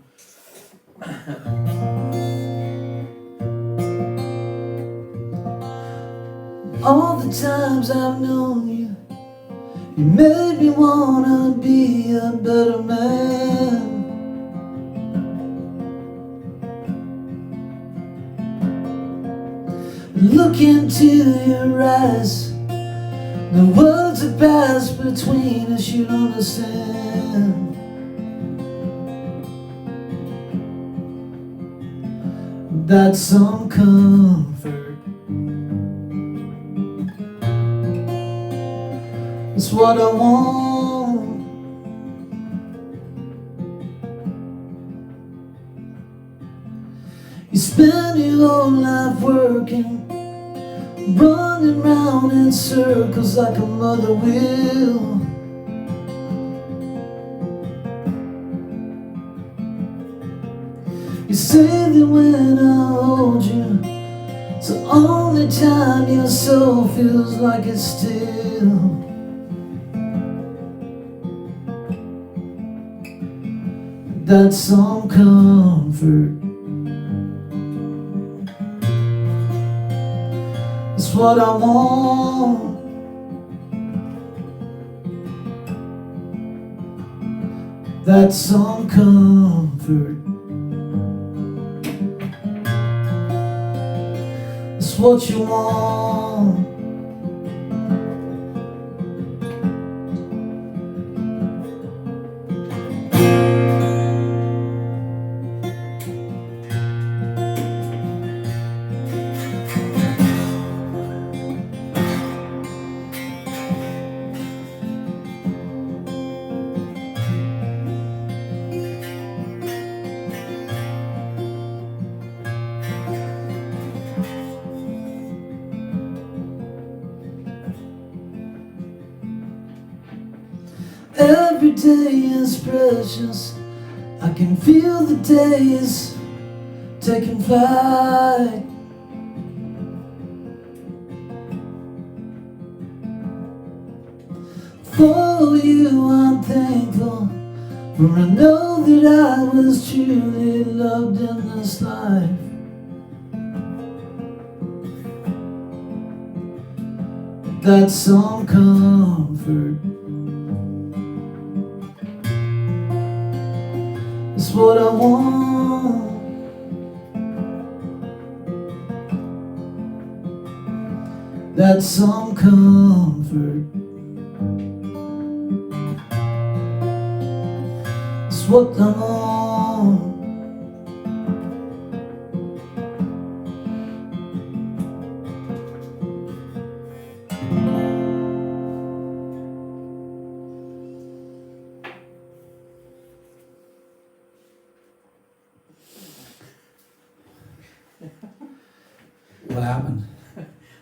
All the times I've known you, you made me wanna be a better man. Look into your eyes, the words that pass between us you'd understand. That's some comfort. It's what I want. You spend your whole life working, running round in circles like a mother will. You say that when I hold you, it's the only time your soul feels like it's still. That's some comfort. It's what I want. That's some comfort. It's what you want. Every day is precious. I can feel the days taking flight. For you I'm thankful, for I know that I was truly loved in this life. That's some comfort. It's what I want. That's some comfort. It's what I want. What happened?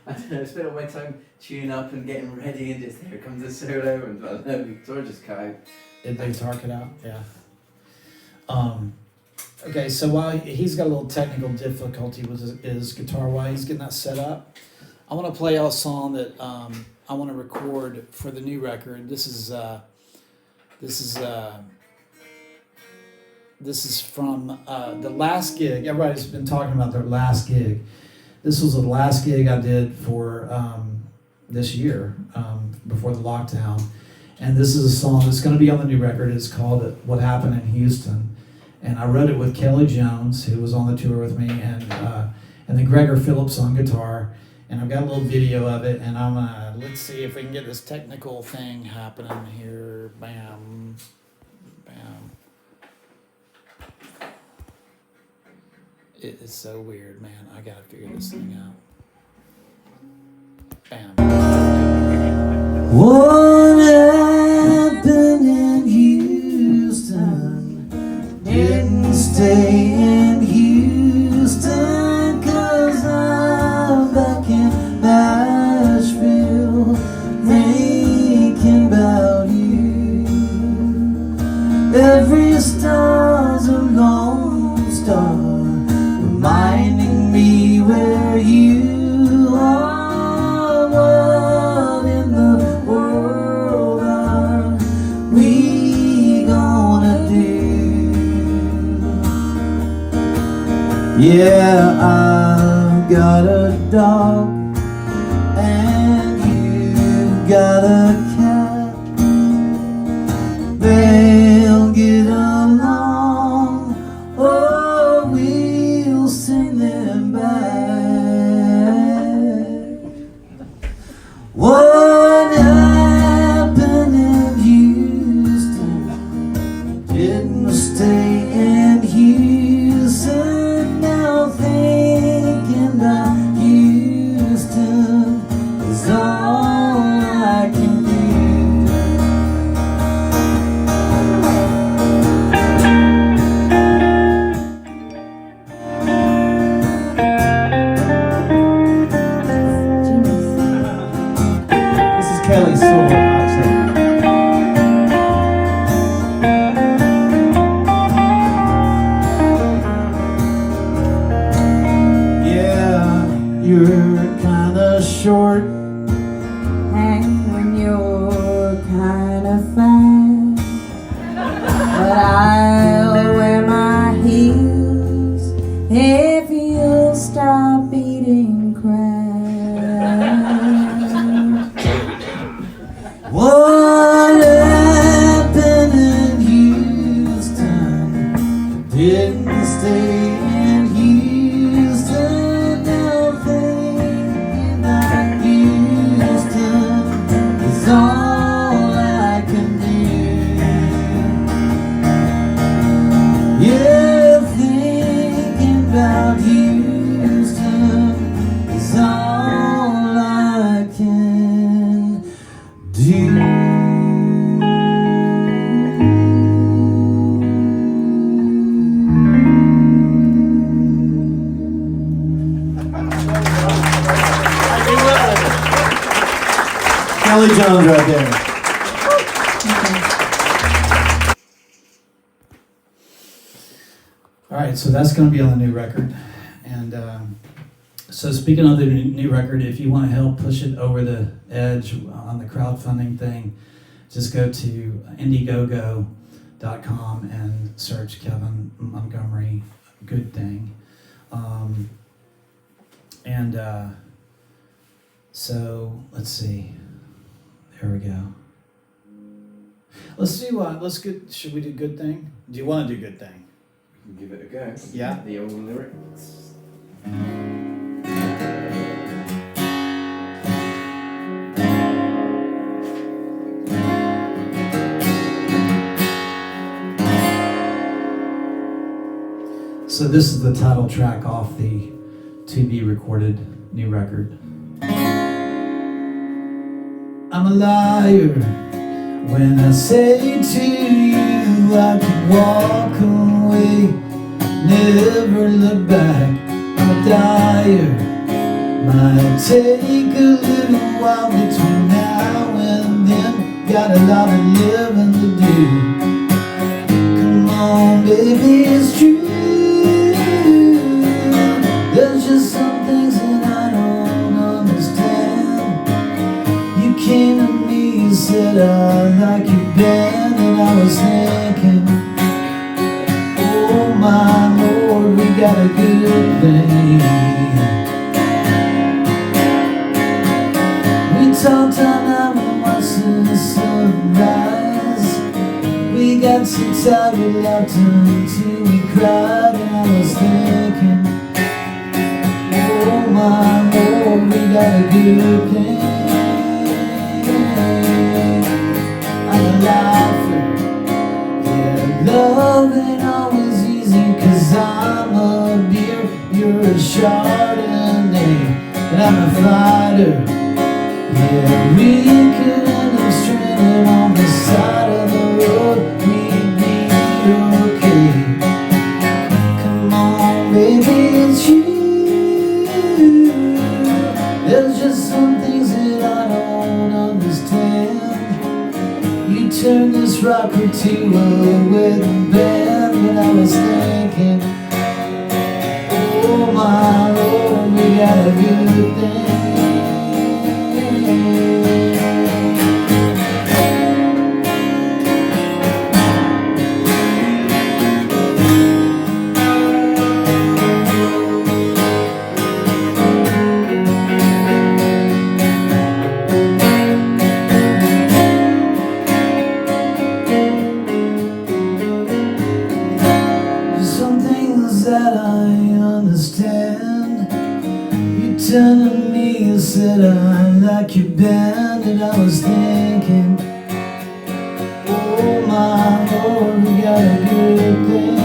I don't know, I spent all my time tuning up and getting ready, and just here comes the solo, and I don't know, the guitar just cut out. Did the guitar cut out? Yeah. Okay, so while he's got a little technical difficulty with his guitar while he's getting that set up, I want to play out a song that I want to record for the new record. This is from the last gig. Everybody's been talking about their last gig. This was the last gig I did for this year, before the lockdown. And this is a song that's going to be on the new record. It's called What Happened in Houston. And I wrote it with Kelly Jones, who was on the tour with me, and then Gregor Phillips on guitar. And I've got a little video of it, and I'm gonna, let's see if we can get this technical thing happening here. Bam, bam. It is so weird, man. I gotta figure this thing out. Bam. What happened in Houston didn't stay in Houston, 'cause I'm back in Nashville thinking about you. Every star's a lone star, reminding me where you are. What in the Yeah, I've got a dog and you've got a cat. They'll get along, oh, we'll send them back. What happened in Houston didn't stay in Houston. Now thinking about Houston is all I can do. This is Kelly's solo, actually. You're kinda short and you're kinda fine, but I'll wear my heels if you'll stop eating crab. What happened in Houston didn't stay in Houston. All I can do. Yeah, thinking about Houston is all I can do. Kelly Jones right there. All right, so that's going to be on the new record. And so speaking of the new record, if you want to help push it over the edge on the crowdfunding thing, just go to Indiegogo.com and search Kevin Montgomery Good Thing. So let's see. There we go. Let's do should we do Good Thing? Do you want to do Good Thing? Give it a go. Yeah. The old lyrics. So this is the title track off the to-be recorded new record. I'm a liar when I say to you I could walk away, never look back. I'm a liar. Might take a little while between now and then. Got a lot of living to do. Come on, baby, it's true. There's just some things that I don't understand. You came to me and said I like your band, and I was thinking, oh my Lord, we got a good thing. We talked all night and watched the sunrise. We got so tired we laughed until we cried, and I was thinking, oh my Lord, we got a good thing. I'm a lifer. Yeah, love ain't always easy, 'cause I'm a beer, you're a Chardonnay, and I'm a fighter. Yeah, we could end up stranded on the side of the road. We'd be okay. Come on, baby, it's you. There's just some things that I don't understand. You turned this rocker to a wedding band, and I was thinking, oh my Lord, we got a good thing. was thinking, oh my Lord, we got a good thing,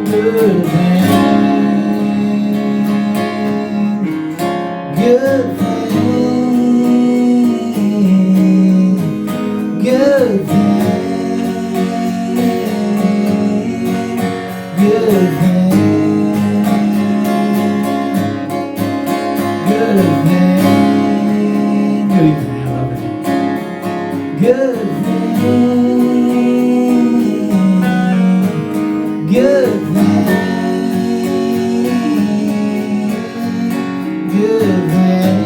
good thing, good thing, good thing, good thing. Good thing, good thing, I love it. Good thing, good thing, good thing.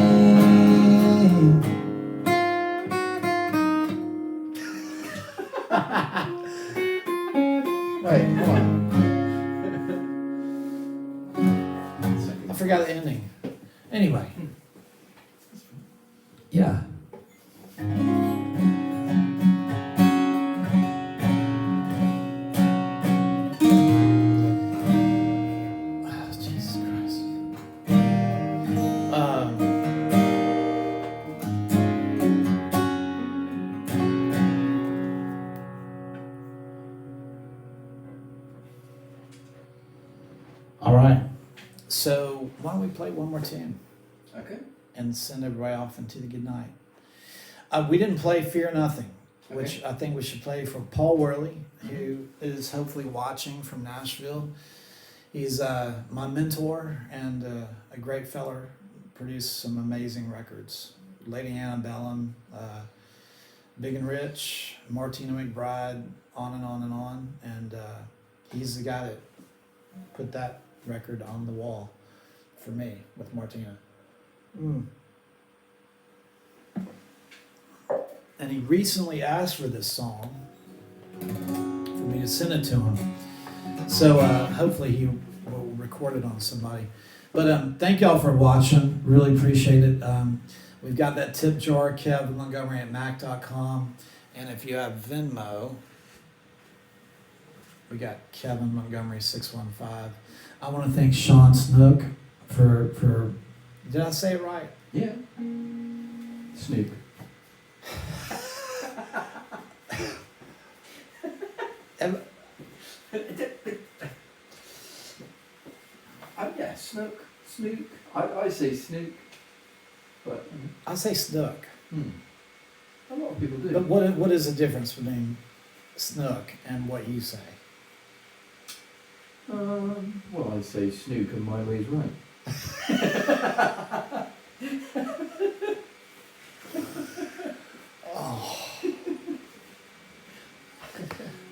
Wait, hold on. I forgot the ending. Anyway. Yeah. Oh, Jesus Christ. All right. So why don't we play one more tune Okay. and send everybody off into the good night? We didn't play Fear Nothing, which I think we should play for Paul Worley, who is hopefully watching from Nashville. He's my mentor and a great feller. Produced some amazing records. Lady Antebellum, Big and Rich, Martina McBride, on and on and on. And he's the guy that put that record on the wall for me with Martina. And he recently asked for this song for me to send it to him. So hopefully he will record it on somebody. But thank y'all for watching. Really appreciate it. We've got that tip jar, Kev Montgomery at Mac.com. And if you have Venmo, we got Kevin Montgomery 615. I want to thank Sean Snook for did I say it right? Yeah. Snook. Yeah, Snook. Snook. I say Snook, but I say Snook. a lot of people do. But what is the difference between Snook and what you say? Well, I say Snook and my way's right.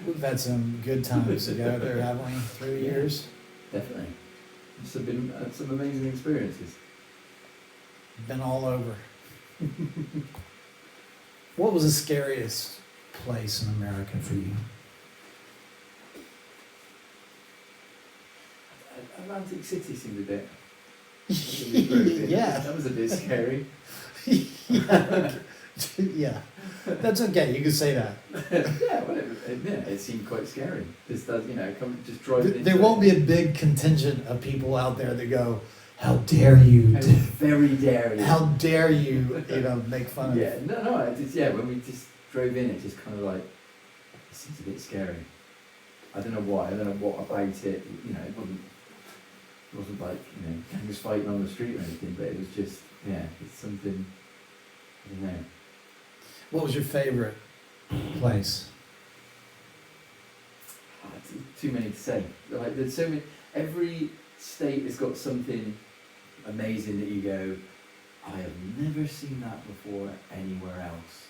We've had some good times together, haven't we? 3 years. Definitely. It's been some amazing experiences. Been all over. What was the scariest place in America for you? Atlantic City seemed a bit. Yeah. That was a bit scary. Yeah, that's okay. You can say that. Yeah, well, it seemed quite scary. Just just driving. There won't be a big contingent of people out there that go, "How dare you? Very daring. How dare you? Make fun of." Yeah, no. When we just drove in, it just kind of like it seems a bit scary. I don't know why. I don't know what about it. It wasn't like gangs fighting on the street or anything, but it was just it's something. I don't know. What was your favorite place? Too many to say. Like there's so many. Every state has got something amazing that you go, I have never seen that before anywhere else.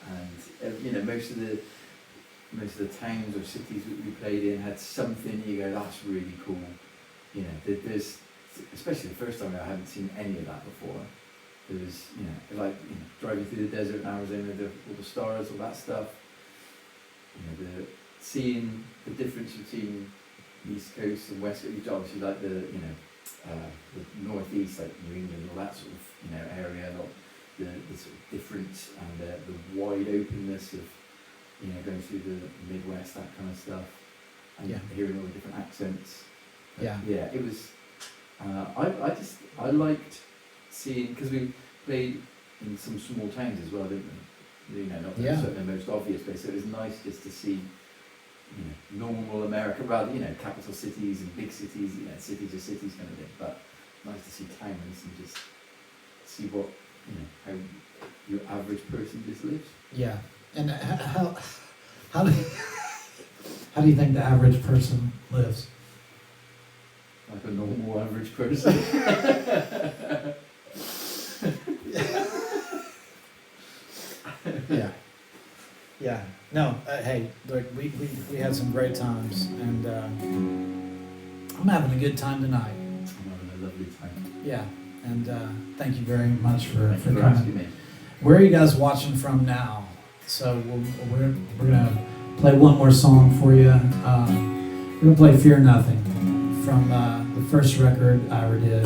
And most of the towns or cities that we played in had something you go, that's really cool. There's especially the first time I hadn't seen any of that before. There was driving through the desert in Arizona, all the stars, all that stuff. Seeing the difference between the East Coast and West Coast, obviously like the Northeast, like New England, all that sort of area, the sort of difference and the wide openness of going through the Midwest, that kind of stuff, and hearing all the different accents. It was. I liked seeing, because we played in some small towns as well, didn't we? You know, not Yeah. the most obvious place. So it was nice just to see, you know, normal America, rather, you know, capital cities and big cities, you know, cities are cities kind of thing. But nice to see towns and just see what, you know, how your average person just lives. Yeah. And how do how do you think the average person lives? Like a normal average person. Yeah. Yeah. No, hey, look, we had some great times, and I'm having a good time tonight. I'm having a lovely time. Yeah, and thank you very much for Thank you for coming. asking me. Where are you guys watching from now? So we're gonna play one more song for you. We're gonna play "Fear Nothing" from the first record I ever did.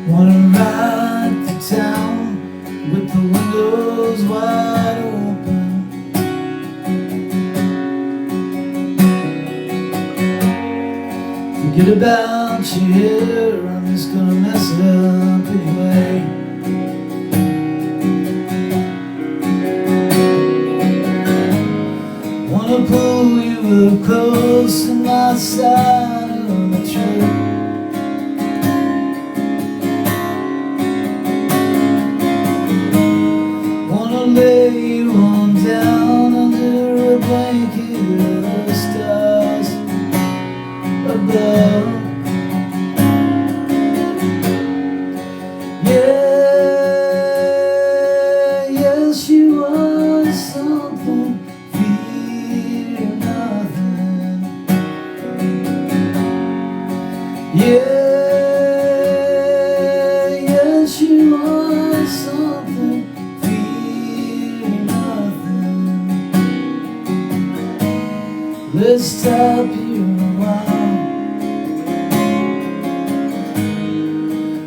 Wanna ride the town with the windows wide open. Forget about you here, I'm just gonna mess it up anyway. Wanna pull you up close to my side of the truck. Lay you on down under a blanket of the stars above. Yeah, yes you are something, fear nothing. Yeah, yes you are something. Let's stop here a while.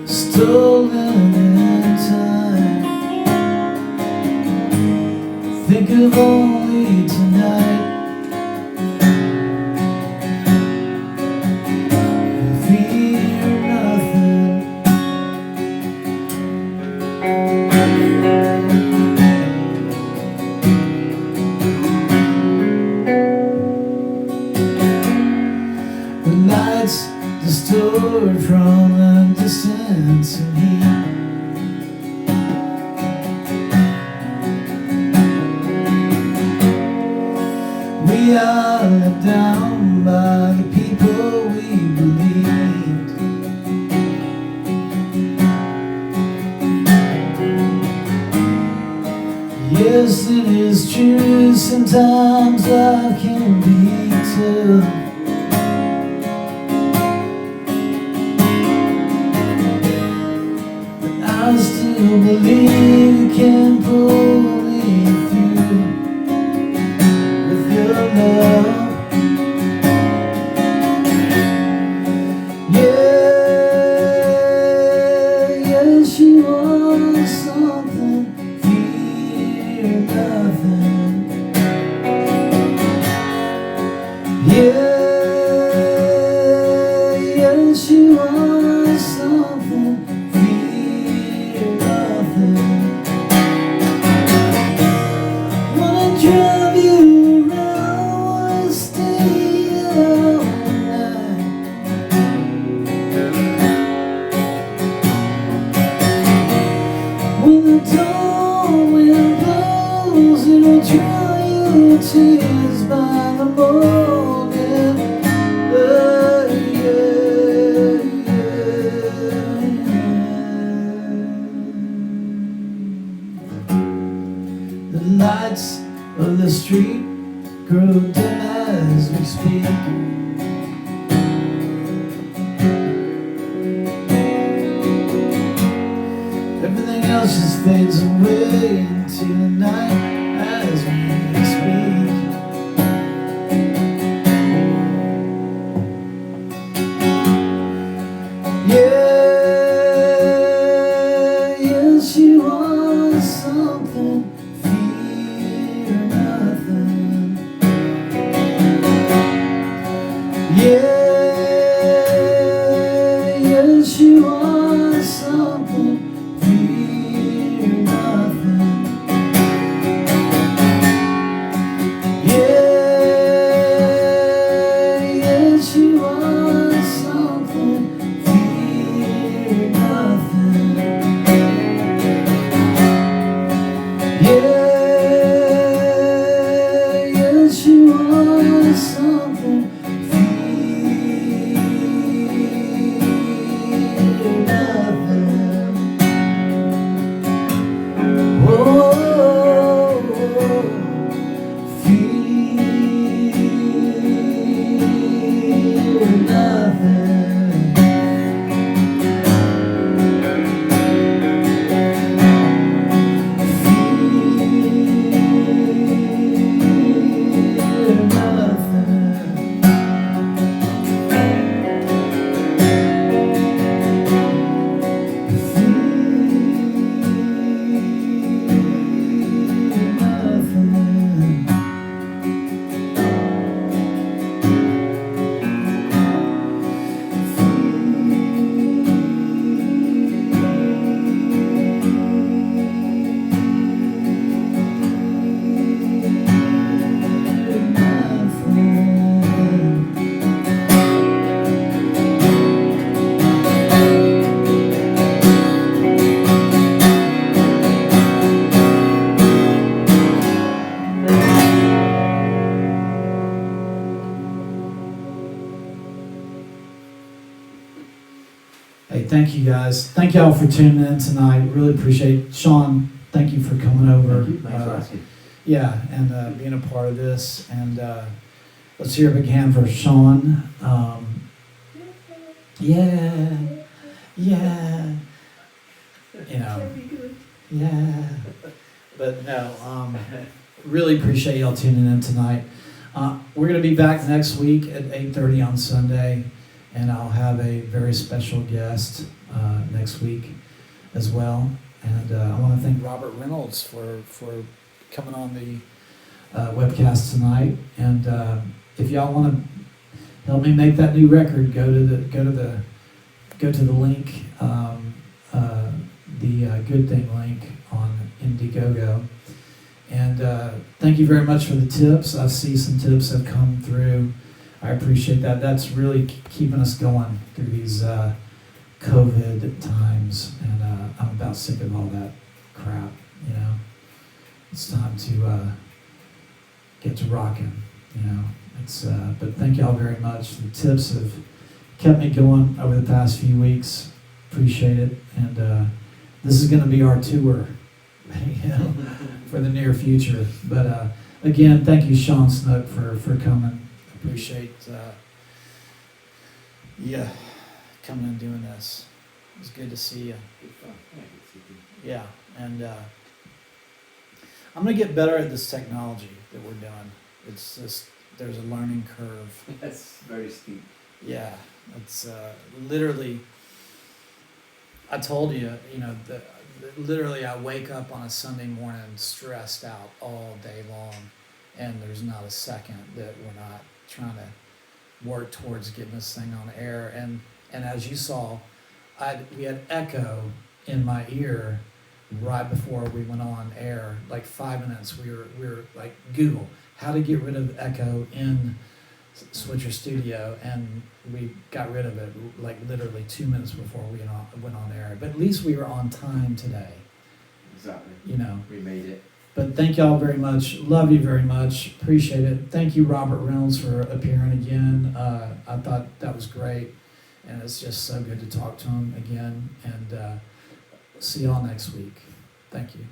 Stolen in time. Think of only tonight. And fear nothing. The lights distort from a distance and heat. We are let down by the people we believed. Yes, it is true, sometimes I can be tough. I still believe you can pull me through with your love. Yeah, yes you are something, fear nothing. Yeah, yes you are something. Wanna drive you around, wanna stay all night. When the dawn wind blows, it'll dry your tears by the morning. The lights of the street grow dim as we speak. Everything else just fades away into the night as we speak. Yes, you are something, fear nothing. Yes, you are something, fear nothing. Yes, you are something, fear nothing. Oh, fear nothing. Hey, thank you guys. Thank y'all for tuning in tonight. Really appreciate Sean. Thank you for coming over. Thank you. Thanks for asking. Yeah, and being a part of this. And let's hear a big hand for Sean. Yeah, yeah. You know, yeah. But no, really appreciate y'all tuning in tonight. We're going to be back next week at 8:30 on Sunday. And I'll have a very special guest next week as well. And I want to thank Robert Reynolds for coming on the webcast tonight. And if y'all want to help me make that new record, go to the link, the Good Thing link on Indiegogo. And thank you very much for the tips. I see some tips have come through. I appreciate that. That's really keeping us going through these COVID times, and I'm about sick of all that crap. You know, it's time to get to rocking. You know, it's. But thank y'all very much. The tips have kept me going over the past few weeks. Appreciate it, and this is going to be our tour, you know, for the near future. But again, thank you, Sean Snook, for coming. Appreciate coming and doing this. It's good to see you. Good fun. Yeah, good to see you. Yeah, and I'm gonna get better at this technology that we're doing. It's just there's a learning curve. That's very steep. Yeah, it's literally. I told you, you know, literally I wake up on a Sunday morning stressed out all day long, and there's not a second that we're not trying to work towards getting this thing on air. And as you saw, we had echo in my ear right before we went on air. Like 5 minutes, we were like, Google how to get rid of echo in Switcher Studio, and we got rid of it like literally 2 minutes before we went on air. But at least we were on time today. Exactly. You know. We made it. But thank y'all very much. Love you very much. Appreciate it. Thank you, Robert Reynolds, for appearing again. I thought that was great. And it's just so good to talk to him again. And see y'all next week. Thank you.